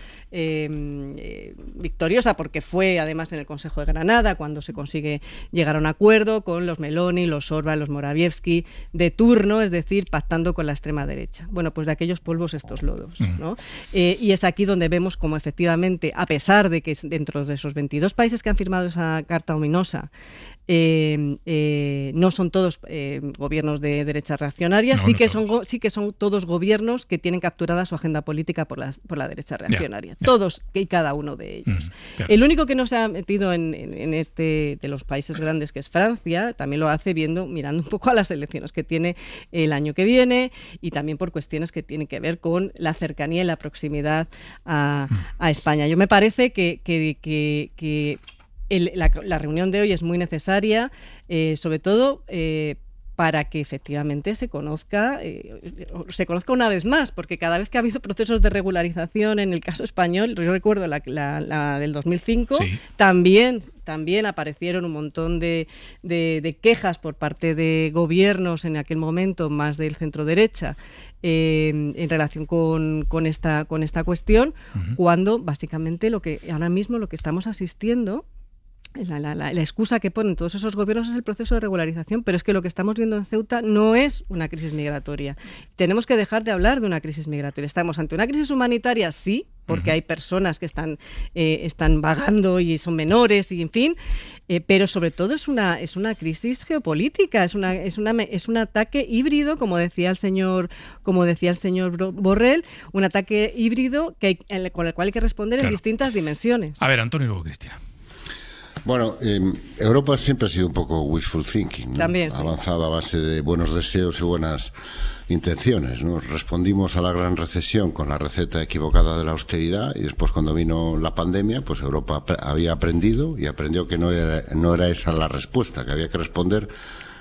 victoriosa, porque fue además en el Consejo de Granada cuando se consigue llegar a un acuerdo con los Meloni, los Orbán, los Morawiecki de turno, es decir, pactando con la extrema derecha. Bueno, pues de aquellos polvos estos lodos, ¿no? Y es aquí donde vemos como efectivamente, a pesar de que dentro de esos 22 países que han firmado esa carta ominosa, no son todos gobiernos de derecha reaccionaria, sí que son todos gobiernos que tienen capturada su agenda política por la derecha reaccionaria. Todos y cada uno de ellos. Claro. El único que no se ha metido en este de los países grandes, que es Francia, también lo hace mirando un poco a las elecciones que tiene el año que viene, y también por cuestiones que tienen que ver con la cercanía y la proximidad a España. Yo me parece que la reunión de hoy es muy necesaria, sobre todo para que efectivamente se conozca una vez más, porque cada vez que ha habido procesos de regularización, en el caso español, yo recuerdo la del 2005, también aparecieron un montón de quejas por parte de gobiernos en aquel momento, más del centro derecha, en relación con esta cuestión, cuando básicamente ahora mismo lo que estamos asistiendo, la excusa que ponen todos esos gobiernos es el proceso de regularización, pero es que lo que estamos viendo en Ceuta no es una crisis migratoria. Tenemos que dejar de hablar de una crisis migratoria. Estamos ante una crisis humanitaria, sí, porque hay personas que están vagando y son menores, y en fin, pero sobre todo es una crisis geopolítica, es un ataque híbrido, como decía el señor Borrell, un ataque híbrido con el cual hay que responder en distintas dimensiones. A ver, Antonio y luego Cristina. Bueno, Europa siempre ha sido un poco wishful thinking, ¿no? También, sí. Ha avanzado a base de buenos deseos y buenas intenciones, ¿no? Respondimos a la gran recesión con la receta equivocada de la austeridad, y después, cuando vino la pandemia, pues Europa había aprendido que no era esa la respuesta, que había que responder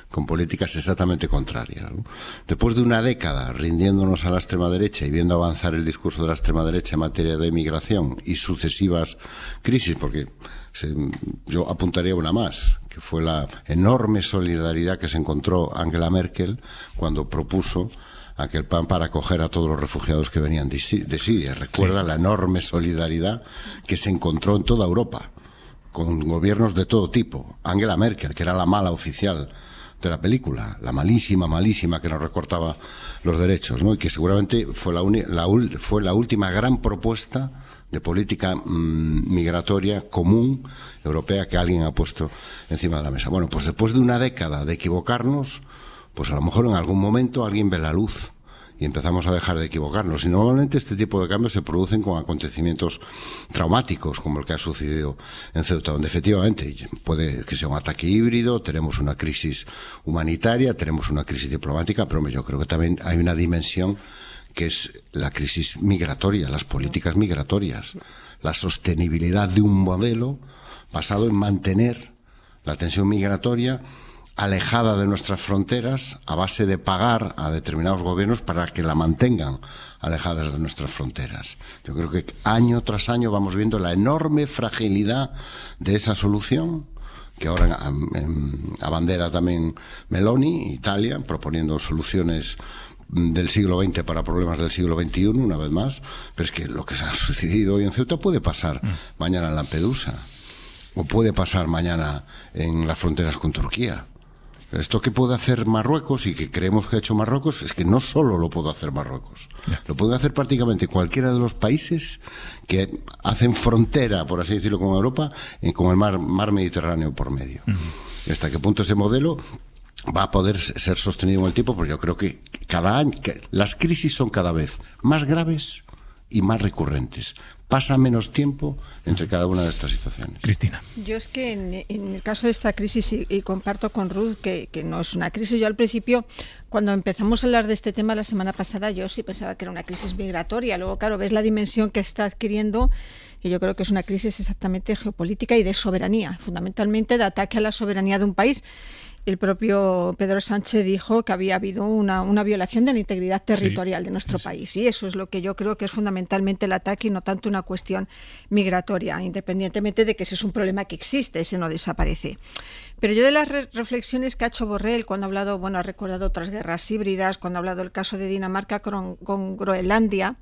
con políticas exactamente contrarias, ¿no? Después de una década rindiéndonos a la extrema derecha y viendo avanzar el discurso de la extrema derecha en materia de migración y sucesivas crisis, porque yo apuntaría una más, que fue la enorme solidaridad que se encontró Angela Merkel cuando propuso aquel plan para acoger a todos los refugiados que venían de Siria. Recuerda la enorme solidaridad que se encontró en toda Europa, con gobiernos de todo tipo. Angela Merkel, que era la mala oficial de la película, la malísima que nos recortaba los derechos, ¿no? Y que seguramente fue la última gran propuesta de política migratoria común europea que alguien ha puesto encima de la mesa. Bueno, pues después de una década de equivocarnos, pues a lo mejor en algún momento alguien ve la luz y empezamos a dejar de equivocarnos. Y normalmente este tipo de cambios se producen con acontecimientos traumáticos, como el que ha sucedido en Ceuta, donde efectivamente puede que sea un ataque híbrido, tenemos una crisis humanitaria, tenemos una crisis diplomática, pero yo creo que también hay una dimensión que es la crisis migratoria, las políticas migratorias, la sostenibilidad de un modelo basado en mantener la tensión migratoria alejada de nuestras fronteras a base de pagar a determinados gobiernos para que la mantengan alejadas de nuestras fronteras. Yo creo que año tras año vamos viendo la enorme fragilidad de esa solución, que ahora abandera también Meloni, Italia, proponiendo soluciones del siglo XX para problemas del siglo XXI, una vez más, pero es que lo que se ha sucedido hoy en Ceuta puede pasar mañana en Lampedusa, o puede pasar mañana en las fronteras con Turquía. Esto que puede hacer Marruecos y que creemos que ha hecho Marruecos es que no solo lo puede hacer Marruecos, lo puede hacer prácticamente cualquiera de los países que hacen frontera, por así decirlo, con Europa, con el mar Mediterráneo por medio. ¿Y hasta qué punto ese modelo va a poder ser sostenido en el tiempo? Porque yo creo que cada año las crisis son cada vez más graves y más recurrentes. Pasa menos tiempo entre cada una de estas situaciones. Cristina. Yo es que en el caso de esta crisis, y comparto con Ruth que no es una crisis, yo al principio, cuando empezamos a hablar de este tema la semana pasada, yo sí pensaba que era una crisis migratoria. Luego, claro, ves la dimensión que está adquiriendo y yo creo que es una crisis exactamente geopolítica y de soberanía, fundamentalmente de ataque a la soberanía de un país. El propio Pedro Sánchez dijo que había habido una violación de la integridad territorial de nuestro país, y eso es lo que yo creo que es fundamentalmente el ataque y no tanto una cuestión migratoria, independientemente de que ese es un problema que existe, ese no desaparece. Pero yo de las reflexiones que ha hecho Borrell cuando ha hablado, ha recordado otras guerras híbridas, cuando ha hablado del caso de Dinamarca con Groenlandia,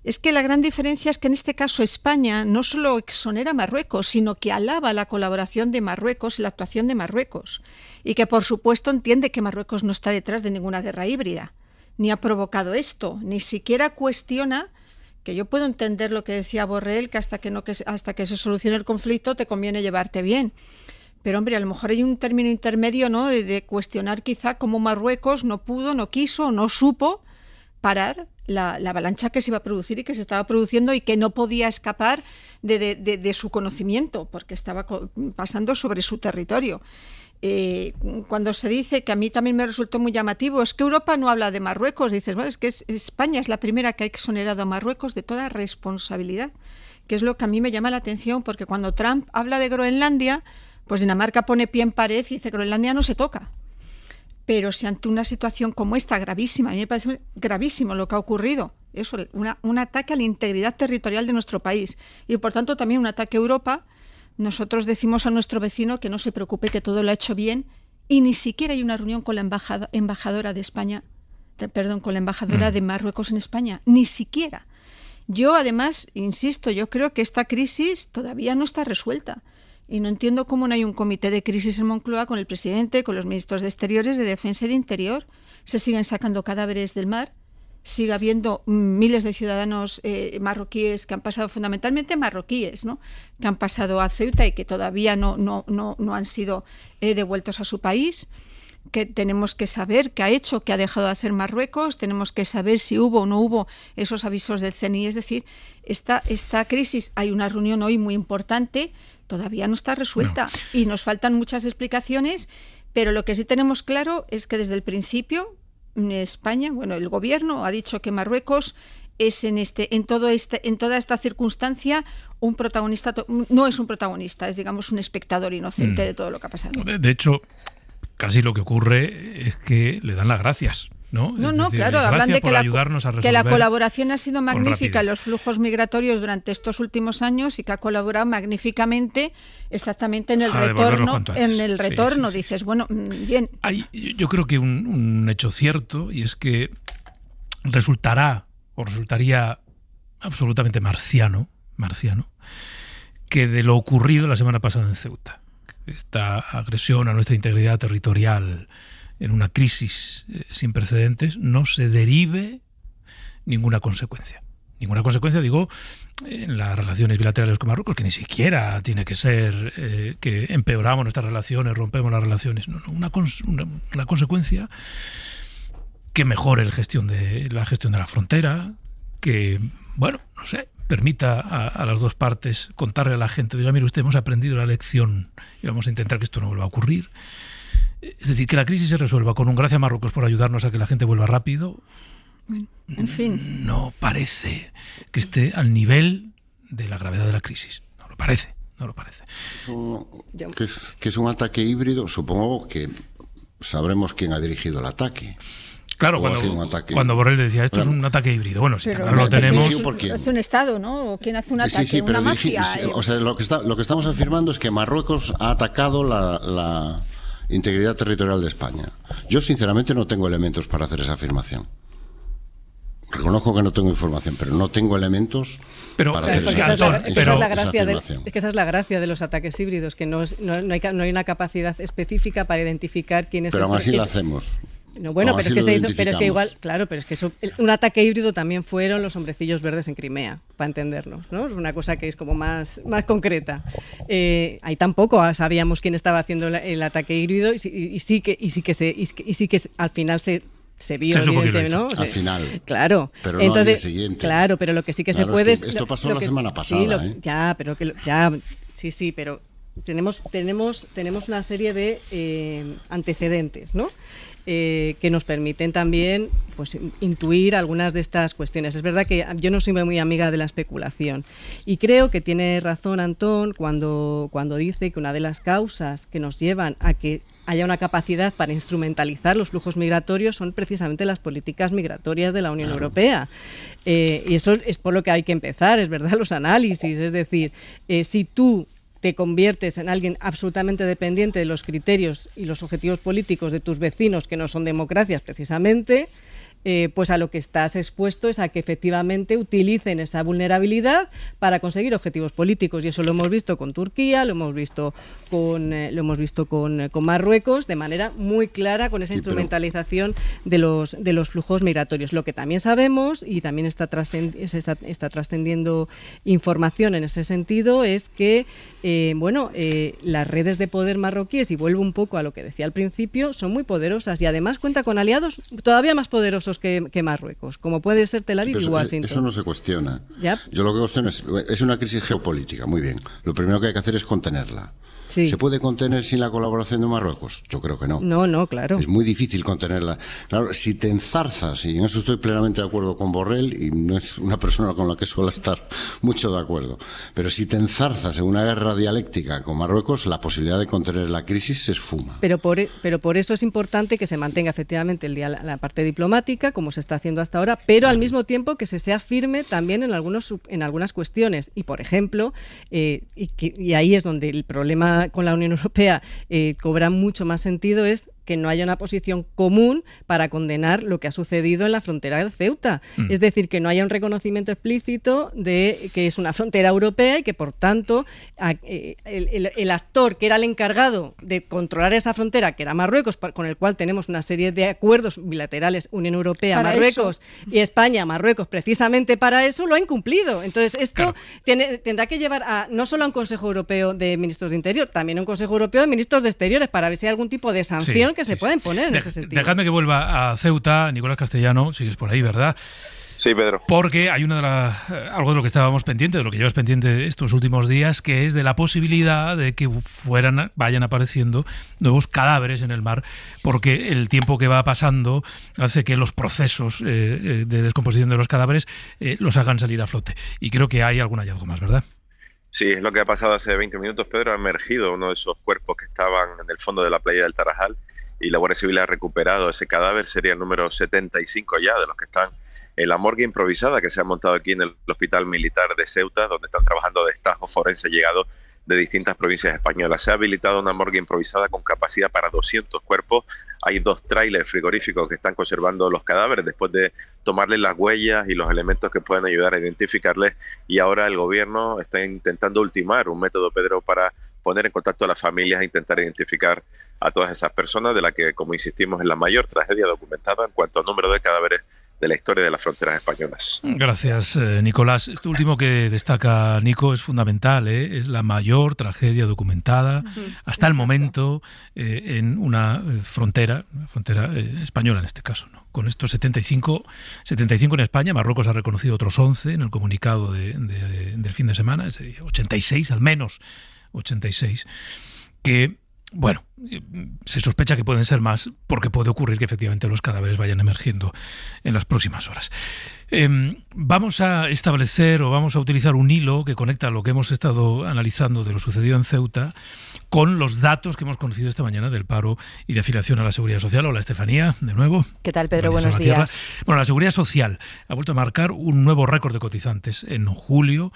es que la gran diferencia es que en este caso España no solo exonera a Marruecos, sino que alaba la colaboración de Marruecos y la actuación de Marruecos. Y que, por supuesto, entiende que Marruecos no está detrás de ninguna guerra híbrida, ni ha provocado esto, ni siquiera cuestiona, que yo puedo entender lo que decía Borrell, que hasta que se solucione el conflicto te conviene llevarte bien. Pero, hombre, a lo mejor hay un término intermedio, ¿no?, de cuestionar quizá cómo Marruecos no pudo, no quiso, no supo parar la avalancha que se iba a producir y que se estaba produciendo y que no podía escapar de su conocimiento porque estaba pasando sobre su territorio. Cuando se dice, que a mí también me resultó muy llamativo, es que Europa no habla de Marruecos, dices, bueno, es que España es la primera que ha exonerado a Marruecos de toda responsabilidad, que es lo que a mí me llama la atención, porque cuando Trump habla de Groenlandia, pues Dinamarca pone pie en pared y dice, Groenlandia no se toca. Pero si ante una situación como esta, gravísima, a mí me parece gravísimo lo que ha ocurrido, eso, un ataque a la integridad territorial de nuestro país y por tanto también un ataque a Europa, nosotros decimos a nuestro vecino que no se preocupe, que todo lo ha hecho bien, y ni siquiera hay una reunión con la embajadora de España, con la embajadora de Marruecos en España, ni siquiera. Yo además, insisto, yo creo que esta crisis todavía no está resuelta. Y no entiendo cómo no hay un comité de crisis en Moncloa con el presidente, con los ministros de Exteriores, de Defensa y de Interior. Se siguen sacando cadáveres del mar. Sigue habiendo miles de ciudadanos marroquíes que han pasado, fundamentalmente marroquíes, ¿no?, que han pasado a Ceuta y que todavía no han sido devueltos a su país. Que tenemos que saber qué ha hecho, qué ha dejado de hacer Marruecos, tenemos que saber si hubo o no hubo esos avisos del CNI. Es decir, esta crisis, hay una reunión hoy muy importante, todavía no está resuelta y nos faltan muchas explicaciones, pero lo que sí tenemos claro es que desde el principio España, el gobierno ha dicho que Marruecos es en toda esta circunstancia un protagonista, no es un protagonista, es digamos un espectador inocente de todo lo que ha pasado. De hecho, casi lo que ocurre es que le dan las gracias. No, claro, hablan de que la colaboración ha sido magnífica en los flujos migratorios durante estos últimos años y que ha colaborado magníficamente exactamente en el retorno. Sí. Dices, bueno, bien. Yo creo que un hecho cierto, y es que resultaría absolutamente marciano, que de lo ocurrido la semana pasada en Ceuta, esta agresión a nuestra integridad territorial en una crisis sin precedentes, no se derive ninguna consecuencia. Ninguna consecuencia, digo, en las relaciones bilaterales con Marruecos, que ni siquiera tiene que ser que empeoramos nuestras relaciones, rompemos las relaciones. No, una consecuencia que mejore la gestión de la frontera, que, permita a las dos partes contarle a la gente, diga, mire usted, hemos aprendido la lección y vamos a intentar que esto no vuelva a ocurrir. Es decir, que la crisis se resuelva con un gracias a Marruecos por ayudarnos a que la gente vuelva rápido. En fin. No parece que esté al nivel de la gravedad de la crisis. No lo parece. Que es un ataque híbrido, supongo que sabremos quién ha dirigido el ataque. Claro, cuando Borrell decía esto es un ataque híbrido. Bueno, si no lo tenemos. Hace un Estado, ¿no? ¿O quién hace un ataque? Sí, una mafia. O sea, lo que estamos afirmando es que Marruecos ha atacado la integridad territorial de España. Yo, sinceramente, no tengo elementos para hacer esa afirmación. Reconozco que no tengo información, pero no tengo elementos para hacer esa afirmación. Es que esa es la gracia de los ataques híbridos, que no hay una capacidad específica para identificar quién es. Pero aún así lo hacemos. No, bueno, pero es que igual, claro, pero es que un ataque híbrido también fueron los hombrecillos verdes en Crimea, para entendernos, ¿no? Es una cosa que es como más concreta. Ahí tampoco sabíamos quién estaba haciendo el ataque híbrido y sí que al final se vio, evidente, ¿no? Al final. Claro. Pero no al día siguiente. Claro, pero lo que sí que se puede es... Esto pasó la semana pasada, Sí, pero tenemos una serie de antecedentes, ¿no? Que nos permiten también pues intuir algunas de estas cuestiones. Es verdad que yo no soy muy amiga de la especulación y creo que tiene razón Antón cuando dice que una de las causas que nos llevan a que haya una capacidad para instrumentalizar los flujos migratorios son precisamente las políticas migratorias de la Unión Europea. Y eso es por lo que hay que empezar, es verdad, los análisis. Es decir, si tú te conviertes en alguien absolutamente dependiente de los criterios y los objetivos políticos de tus vecinos, que no son democracias precisamente, pues a lo que estás expuesto es a que efectivamente utilicen esa vulnerabilidad para conseguir objetivos políticos, y eso lo hemos visto con Turquía, lo hemos visto con Marruecos de manera muy clara, con esa instrumentalización de los flujos migratorios. Lo que también sabemos, y también está trascendiendo información en ese sentido, es que las redes de poder marroquíes, y vuelvo un poco a lo que decía al principio, son muy poderosas y además cuenta con aliados todavía más poderosos que Marruecos, como puede ser Tel Aviv y Washington. Eso no se cuestiona. ¿Ya? Yo lo que cuestiono es una crisis geopolítica, muy bien. Lo primero que hay que hacer es contenerla. Sí. ¿Se puede contener sin la colaboración de Marruecos? Yo creo que no. No, claro. Es muy difícil contenerla. Claro, si te enzarzas, y en eso estoy plenamente de acuerdo con Borrell, y no es una persona con la que suelo estar mucho de acuerdo, pero si te enzarzas en una guerra dialéctica con Marruecos, la posibilidad de contener la crisis se esfuma. Pero por eso es importante que se mantenga efectivamente la parte diplomática, como se está haciendo hasta ahora, pero al mismo tiempo que se sea firme también en algunas cuestiones. Y, por ejemplo, y ahí es donde el problema con la Unión Europea cobra mucho más sentido, es que no haya una posición común para condenar lo que ha sucedido en la frontera de Ceuta. Es decir, que no haya un reconocimiento explícito de que es una frontera europea y que, por tanto, el actor que era el encargado de controlar esa frontera, que era Marruecos, con el cual tenemos una serie de acuerdos bilaterales, Unión Europea, para Marruecos y España, Marruecos, precisamente para eso, lo ha incumplido. Entonces, esto tendrá que llevar no solo a un Consejo Europeo de Ministros de Interior, también a un Consejo Europeo de Ministros de Exteriores, para ver si hay algún tipo de sanción que se pueden poner en ese sentido. Dejadme que vuelva a Ceuta. Nicolás Castellano, sigues por ahí, ¿verdad? Sí, Pedro. Porque hay algo de lo que estábamos pendientes, de lo que llevas pendiente estos últimos días, que es de la posibilidad de que vayan apareciendo nuevos cadáveres en el mar, porque el tiempo que va pasando hace que los procesos de descomposición de los cadáveres los hagan salir a flote. Y creo que hay algún hallazgo más, ¿verdad? Sí, es lo que ha pasado hace 20 minutos, Pedro. Ha emergido uno de esos cuerpos que estaban en el fondo de la playa del Tarajal y la Guardia Civil ha recuperado ese cadáver. Sería el número 75 ya de los que están en la morgue improvisada que se ha montado aquí en el Hospital Militar de Ceuta, donde están trabajando destacos forenses llegados de distintas provincias españolas. Se ha habilitado una morgue improvisada con capacidad para 200 cuerpos. Hay 2 tráilers frigoríficos que están conservando los cadáveres después de tomarles las huellas y los elementos que pueden ayudar a identificarles. Y ahora el gobierno está intentando ultimar un método, Pedro, para poner en contacto a las familias e intentar identificar a todas esas personas, de la que, como insistimos, es la mayor tragedia documentada en cuanto a número de cadáveres de la historia de las fronteras españolas. Gracias, Nicolás. Esto último que destaca Nico es fundamental, ¿eh? Es la mayor tragedia documentada hasta el momento en una frontera española en este caso, ¿no? Con estos 75 en España. Marruecos ha reconocido otros 11 en el comunicado del fin de semana, es decir, 86 al menos, 86, que... Bueno, se sospecha que pueden ser más, porque puede ocurrir que efectivamente los cadáveres vayan emergiendo en las próximas horas. Vamos a establecer o vamos a utilizar un hilo que conecta lo que hemos estado analizando de lo sucedido en Ceuta con los datos que hemos conocido esta mañana del paro y de afiliación a la Seguridad Social. Hola, Estefanía, de nuevo. ¿Qué tal, Pedro? Buenos días. Bueno, la Seguridad Social ha vuelto a marcar un nuevo récord de cotizantes en julio.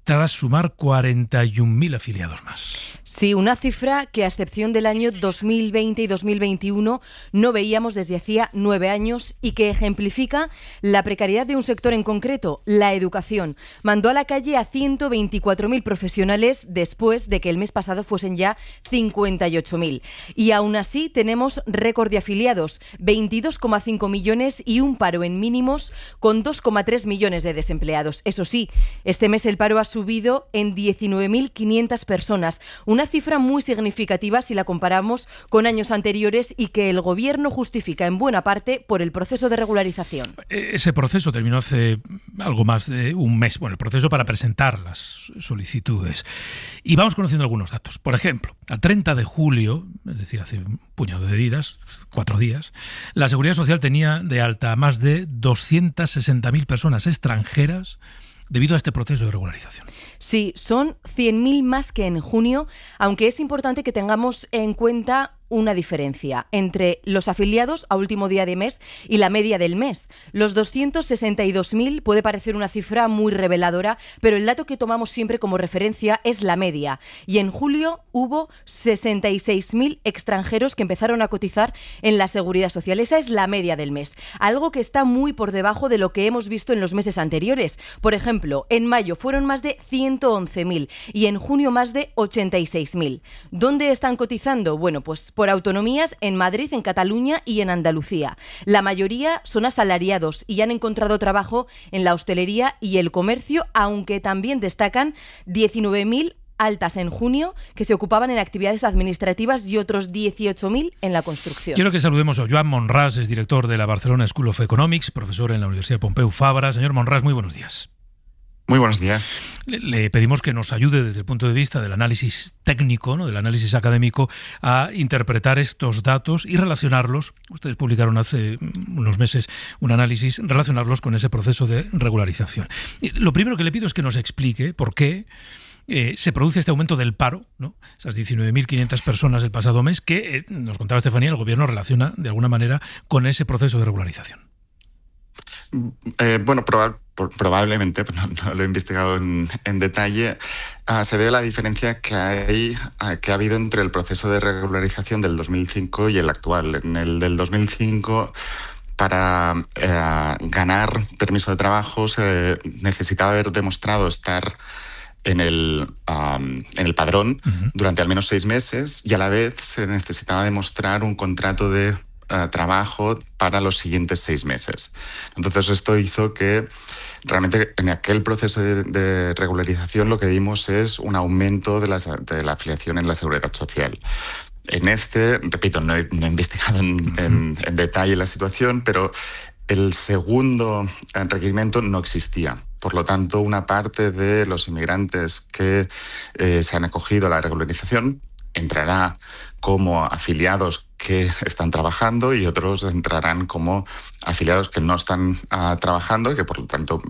tras sumar 41.000 afiliados más. Sí, una cifra que a excepción del año 2020 y 2021 no veíamos desde hacía 9 años y que ejemplifica la precariedad de un sector en concreto, la educación. Mandó a la calle a 124.000 profesionales después de que el mes pasado fuesen ya 58.000. Y aún así tenemos récord de afiliados, 22,5 millones y un paro en mínimos con 2,3 millones de desempleados. Eso sí, este mes el paro ha subido en 19.500 personas, una cifra muy significativa si la comparamos con años anteriores y que el Gobierno justifica en buena parte por el proceso de regularización. Ese proceso terminó hace algo más de un mes, el proceso para presentar las solicitudes. Y vamos conociendo algunos datos. Por ejemplo, a 30 de julio, es decir, hace un puñado de días, 4 días, la Seguridad Social tenía de alta a más de 260.000 personas extranjeras debido a este proceso de regularización. Sí, son 100.000 más que en junio, aunque es importante que tengamos en cuenta una diferencia entre los afiliados a último día de mes y la media del mes. Los 262.000 puede parecer una cifra muy reveladora, pero el dato que tomamos siempre como referencia es la media. Y en julio hubo 66.000 extranjeros que empezaron a cotizar en la Seguridad Social. Esa es la media del mes, algo que está muy por debajo de lo que hemos visto en los meses anteriores. Por ejemplo, en mayo fueron más de 111.000 y en junio más de 86.000. ¿Dónde están cotizando? Bueno, pues por autonomías en Madrid, en Cataluña y en Andalucía. La mayoría son asalariados y han encontrado trabajo en la hostelería y el comercio, aunque también destacan 19.000 altas en junio que se ocupaban en actividades administrativas y otros 18.000 en la construcción. Quiero que saludemos a Joan Monràs, es director de la Barcelona School of Economics, profesor en la Universidad Pompeu Fabra. Señor Monràs, muy buenos días. Muy buenos días. Le pedimos que nos ayude desde el punto de vista del análisis técnico, del análisis académico, a interpretar estos datos y relacionarlos. Ustedes publicaron hace unos meses un análisis, relacionarlos con ese proceso de regularización. Lo primero que le pido es que nos explique por qué se produce este aumento del paro, esas 19.500 personas el pasado mes, que, nos contaba Estefanía, el Gobierno relaciona de alguna manera con ese proceso de regularización. Probablemente, no lo he investigado en detalle, se debe a la diferencia que ha habido entre el proceso de regularización del 2005 y el actual. En el del 2005, para ganar permiso de trabajo se necesitaba haber demostrado estar en el padrón durante al menos 6 meses y a la vez se necesitaba demostrar un contrato de trabajo para los siguientes 6 meses. Entonces esto hizo que realmente en aquel proceso de regularización lo que vimos es un aumento de la afiliación en la Seguridad Social. En este, repito, no he investigado en detalle la situación, pero el segundo requerimiento no existía. Por lo tanto, una parte de los inmigrantes que se han acogido a la regularización entrará como afiliados que están trabajando y otros entrarán como afiliados que no están trabajando y que por lo tanto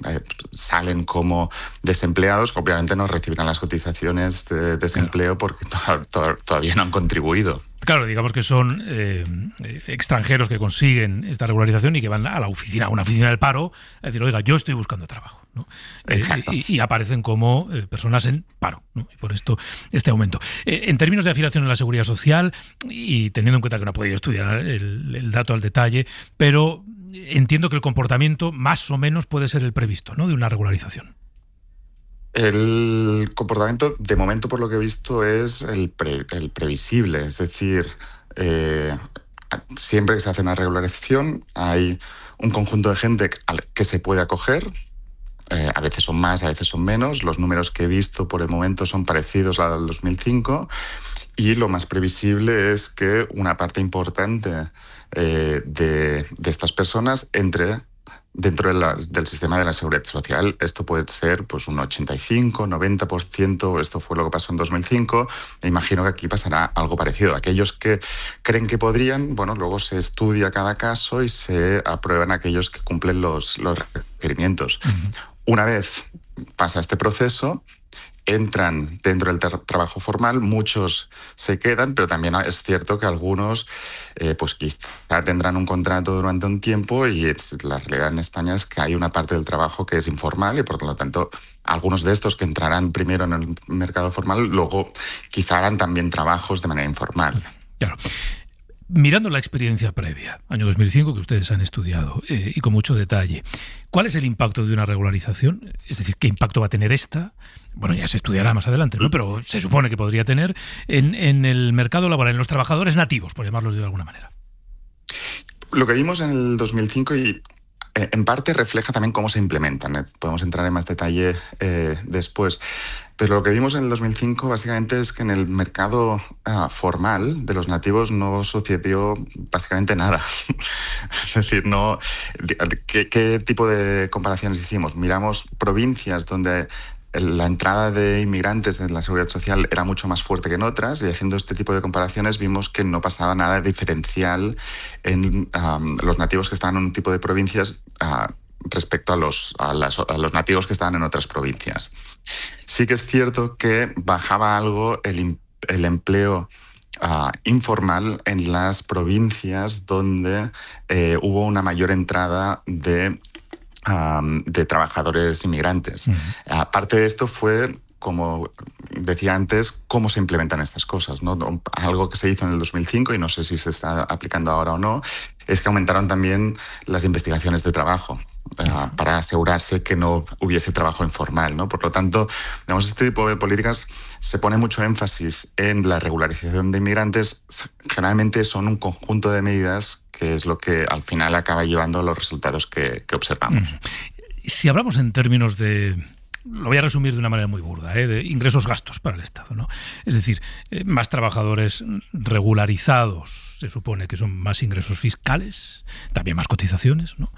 salen como desempleados, que obviamente no recibirán las cotizaciones de desempleo porque todavía no han contribuido. Claro, digamos que son extranjeros que consiguen esta regularización y que van a una oficina del paro a decir, oiga, yo estoy buscando trabajo, y aparecen como personas en paro, y por esto este aumento. En términos de afiliación en la Seguridad Social, y teniendo en cuenta que no he podido estudiar el dato al detalle, pero entiendo que el comportamiento más o menos puede ser el previsto, de una regularización. El comportamiento, de momento, por lo que he visto, es el previsible. Es decir, siempre que se hace una regularización hay un conjunto de gente que se puede acoger. A veces son más, a veces son menos. Los números que he visto por el momento son parecidos al 2005. Y lo más previsible es que una parte importante de estas personas entre dentro del sistema de la Seguridad Social. Esto puede ser pues un 85, 90%, esto fue lo que pasó en 2005. Me imagino que aquí pasará algo parecido. Aquellos que creen que podrían, luego se estudia cada caso y se aprueban aquellos que cumplen los requerimientos. Una vez pasa este proceso, entran dentro del trabajo formal, muchos se quedan, pero también es cierto que algunos pues quizá tendrán un contrato durante un tiempo y la realidad en España es que hay una parte del trabajo que es informal y por lo tanto algunos de estos que entrarán primero en el mercado formal luego quizá harán también trabajos de manera informal. Claro. Mirando la experiencia previa, año 2005, que ustedes han estudiado y con mucho detalle, ¿cuál es el impacto de una regularización? Es decir, ¿qué impacto va a tener esta? Bueno, ya se estudiará más adelante, ¿no? Pero se supone que podría tener en el mercado laboral, en los trabajadores nativos, por llamarlos de alguna manera. Lo que vimos en el 2005 y en parte refleja también cómo se implementan. Podemos entrar en más detalle después. Pero lo que vimos en el 2005 básicamente es que en el mercado formal de los nativos no sucedió básicamente nada. Es decir, ¿qué tipo de comparaciones hicimos? Miramos provincias donde la entrada de inmigrantes en la seguridad social era mucho más fuerte que en otras y haciendo este tipo de comparaciones vimos que no pasaba nada diferencial en los nativos que estaban en un tipo de provincias respecto a los nativos que estaban en otras provincias. Sí que es cierto que bajaba algo el empleo informal en las provincias donde hubo una mayor entrada de trabajadores inmigrantes. Parte de esto fue, como decía antes, cómo se implementan estas cosas, ¿no? Algo que se hizo en el 2005 y no sé si se está aplicando ahora o no, es que aumentaron también las investigaciones de trabajo para asegurarse que no hubiese trabajo informal, ¿no? Por lo tanto, digamos, este tipo de políticas se pone mucho énfasis en la regularización de inmigrantes. Generalmente son un conjunto de medidas que es lo que al final acaba llevando a los resultados que observamos. Si hablamos en términos de... Lo voy a resumir de una manera muy burda, de ingresos-gastos para el Estado, ¿no? Es decir, más trabajadores regularizados, se supone que son más ingresos fiscales, también más cotizaciones, ¿no?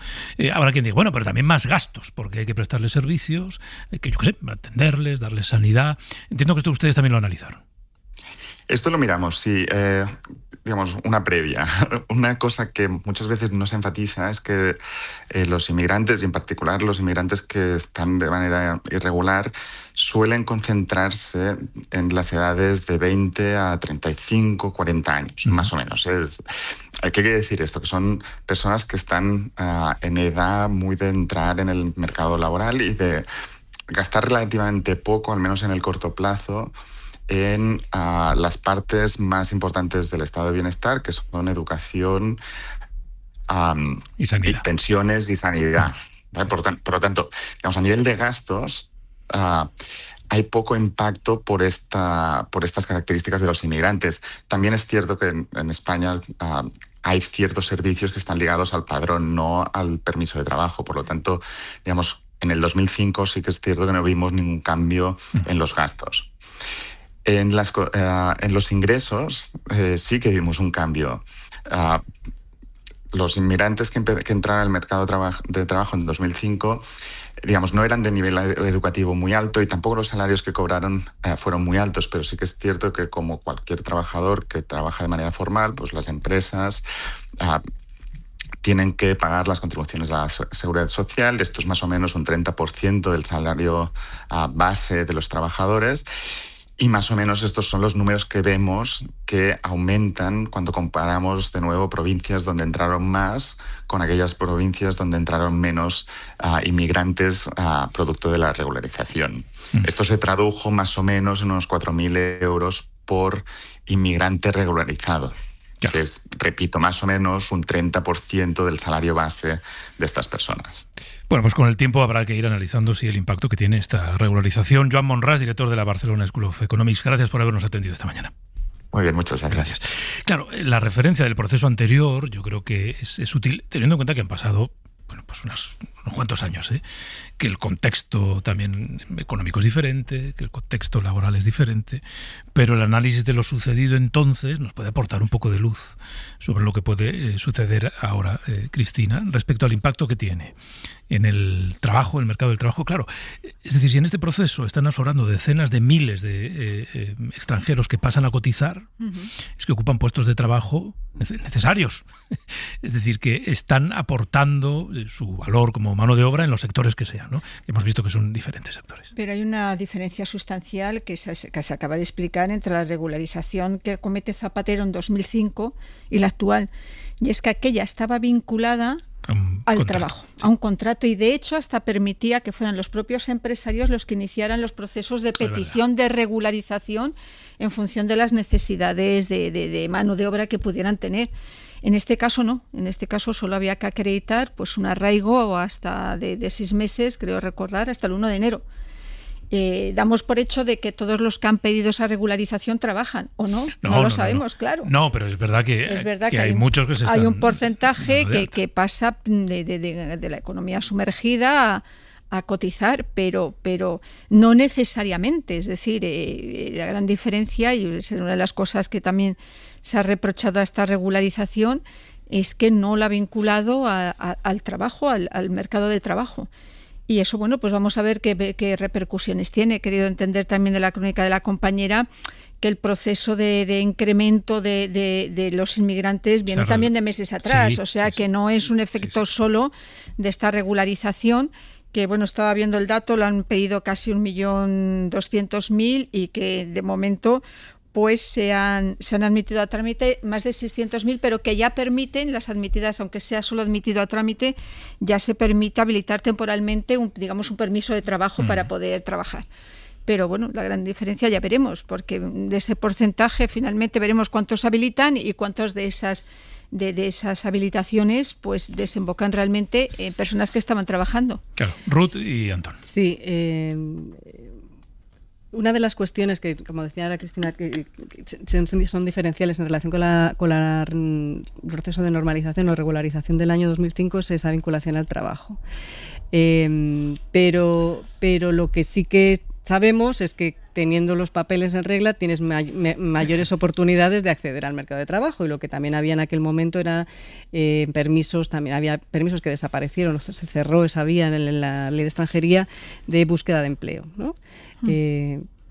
Habrá quien diga, bueno, pero también más gastos, porque hay que prestarles servicios, hay que, yo qué sé, atenderles, darles sanidad. Entiendo que esto ustedes también lo analizaron. Esto lo miramos, sí. Digamos, una previa. Una cosa que muchas veces no se enfatiza es que los inmigrantes, y en particular los inmigrantes que están de manera irregular, suelen concentrarse en las edades de 20 a 35, 40 años, más o menos. ¿Qué quiere decir esto? Que son personas que están en edad muy de entrar en el mercado laboral y de gastar relativamente poco, al menos en el corto plazo, en las partes más importantes del estado de bienestar, que son educación y pensiones y sanidad. ¿Vale? Por lo tanto, digamos, a nivel de gastos, hay poco impacto por estas características de los inmigrantes. También es cierto que en España hay ciertos servicios que están ligados al padrón, no al permiso de trabajo. Por lo tanto, digamos, en el 2005 sí que es cierto que no vimos ningún cambio en los gastos. En los ingresos sí que vimos un cambio. Los inmigrantes que entraron al mercado de trabajo en 2005, digamos, no eran de nivel educativo muy alto y tampoco los salarios que cobraron fueron muy altos, pero sí que es cierto que como cualquier trabajador que trabaja de manera formal, pues las empresas tienen que pagar las contribuciones a la seguridad social. Esto es más o menos un 30% del salario base de los trabajadores. Y más o menos estos son los números que vemos que aumentan cuando comparamos de nuevo provincias donde entraron más con aquellas provincias donde entraron menos inmigrantes producto de la regularización. Esto se tradujo más o menos en unos 4.000 euros por inmigrante regularizado, que es, repito, más o menos un 30% del salario base de estas personas. Bueno, pues con el tiempo habrá que ir analizando si el impacto que tiene esta regularización. Joan Monràs, director de la Barcelona School of Economics, gracias por habernos atendido esta mañana. Muy bien, muchas gracias. Claro, la referencia del proceso anterior yo creo que es útil, teniendo en cuenta que han pasado pues unos cuantos años, que el contexto también económico es diferente, que el contexto laboral es diferente, pero el análisis de lo sucedido entonces nos puede aportar un poco de luz sobre lo que puede suceder ahora, Cristina, respecto al impacto que tiene en el trabajo, el mercado del trabajo. Claro, es decir, si en este proceso están aflorando decenas de miles de extranjeros que pasan a cotizar, es que ocupan puestos de trabajo necesarios. Es decir, que están aportando su valor como mano de obra en los sectores que sean, ¿no? Hemos visto que son diferentes sectores. Pero hay una diferencia sustancial que se acaba de explicar entre la regularización que comete Zapatero en 2005 y la actual. Y es que aquella estaba vinculada al trabajo, a un contrato, y de hecho hasta permitía que fueran los propios empresarios los que iniciaran los procesos de petición de regularización en función de las necesidades de mano de obra que pudieran tener. En este caso no, en este caso solo había que acreditar pues un arraigo hasta de 6 meses, creo recordar, hasta el 1 de enero. Damos por hecho de que todos los que han pedido esa regularización trabajan, ¿o no? No lo sabemos, claro. No, pero es verdad que hay muchos que se están... Hay un porcentaje que pasa de la economía sumergida a cotizar, pero no necesariamente. Es decir, la gran diferencia, y es una de las cosas que también se ha reprochado a esta regularización, es que no la ha vinculado al trabajo, al mercado de trabajo. Y eso, bueno, pues vamos a ver qué repercusiones tiene. He querido entender también de la crónica de la compañera que el proceso de incremento de los inmigrantes viene también de meses atrás. Sí, o sea, que no es un efecto solo de esta regularización, que, bueno, estaba viendo el dato, lo han pedido casi 1.200.000 y que de momento pues se han admitido a trámite más de 600.000, pero que ya permiten, las admitidas, aunque sea solo admitido a trámite, ya se permite habilitar temporalmente un permiso de trabajo para poder trabajar. Pero bueno, la gran diferencia ya veremos, porque de ese porcentaje finalmente veremos cuántos habilitan y cuántos de esas habilitaciones pues desembocan realmente en personas que estaban trabajando. Claro, Ruth y Antón. Sí, una de las cuestiones que, como decía ahora Cristina, que son diferenciales en relación con el proceso de normalización o regularización del año 2005 es esa vinculación al trabajo. Pero lo que sí que sabemos es que teniendo los papeles en regla tienes mayores oportunidades de acceder al mercado de trabajo, y lo que también había en aquel momento era permisos, también había permisos que desaparecieron, se cerró esa vía en la ley de extranjería de búsqueda de empleo, ¿no?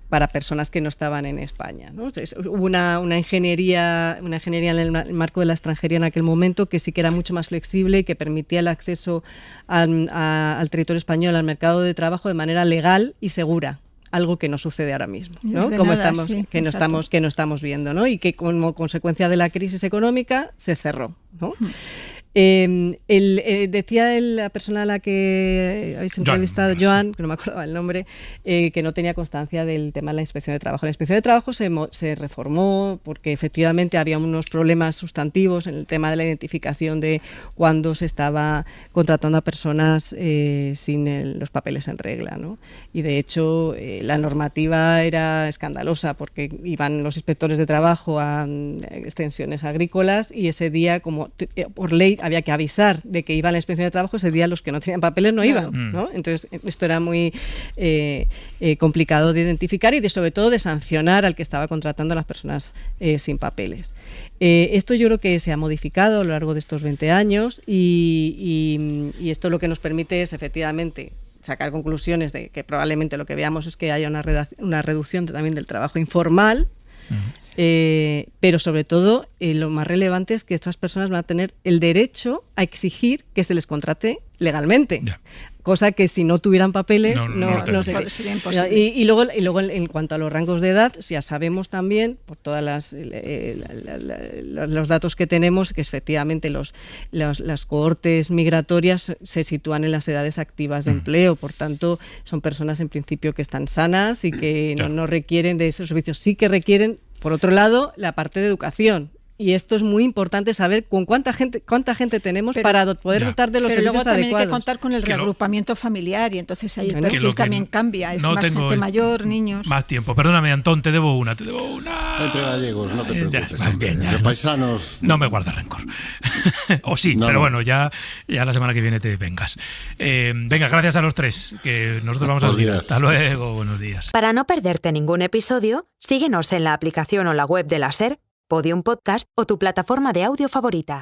Para personas que no estaban en España, ¿no? Hubo una ingeniería en el marco de la extranjería en aquel momento que sí que era mucho más flexible y que permitía el acceso al territorio español, al mercado de trabajo de manera legal y segura. Algo que no sucede ahora mismo, ¿no? Como no estamos viendo, ¿no? Y que como consecuencia de la crisis económica se cerró, ¿no? Decía la persona a la que habéis entrevistado, Joan, que no me acordaba el nombre, que no tenía constancia del tema de la inspección de trabajo. La inspección de trabajo se reformó porque efectivamente había unos problemas sustantivos en el tema de la identificación de cuando se estaba contratando a personas sin los papeles en regla, ¿no? Y de hecho la normativa era escandalosa porque iban los inspectores de trabajo a extensiones agrícolas y ese día, como por ley, había que avisar de que iba a la inspección de trabajo, ese día los que no tenían papeles no iban, ¿no? Entonces esto era muy complicado de identificar y sobre todo de sancionar al que estaba contratando a las personas sin papeles. Esto yo creo que se ha modificado a lo largo de estos 20 años y esto lo que nos permite es efectivamente sacar conclusiones de que probablemente lo que veamos es que haya una reducción también del trabajo informal. Pero sobre todo lo más relevante es que estas personas van a tener el derecho a exigir que se les contrate legalmente, cosa que si no tuvieran papeles no sería imposible. Y luego en cuanto a los rangos de edad, ya sabemos también por todas los datos que tenemos que efectivamente las cohortes migratorias se sitúan en las edades activas de empleo, por tanto son personas en principio que están sanas y que no requieren de esos servicios, sí que requieren. Por otro lado, la parte de educación. Y esto es muy importante saber con cuánta gente tenemos para poder dotar de los servicios adecuados. Pero luego también hay que contar con el reagrupamiento familiar y entonces ahí el perfil también cambia. Es más gente mayor, niños. Más tiempo. Perdóname, Antón, te debo una. Entre gallegos, no te preocupes. Entre paisanos... No me guardas rencor. O sí, pero bueno, ya la semana que viene te vengas. Venga, gracias a los tres, que nosotros vamos a seguir. Hasta luego, buenos días. Para no perderte ningún episodio, síguenos en la aplicación o la web de la SER, Podium Podcast o tu plataforma de audio favorita.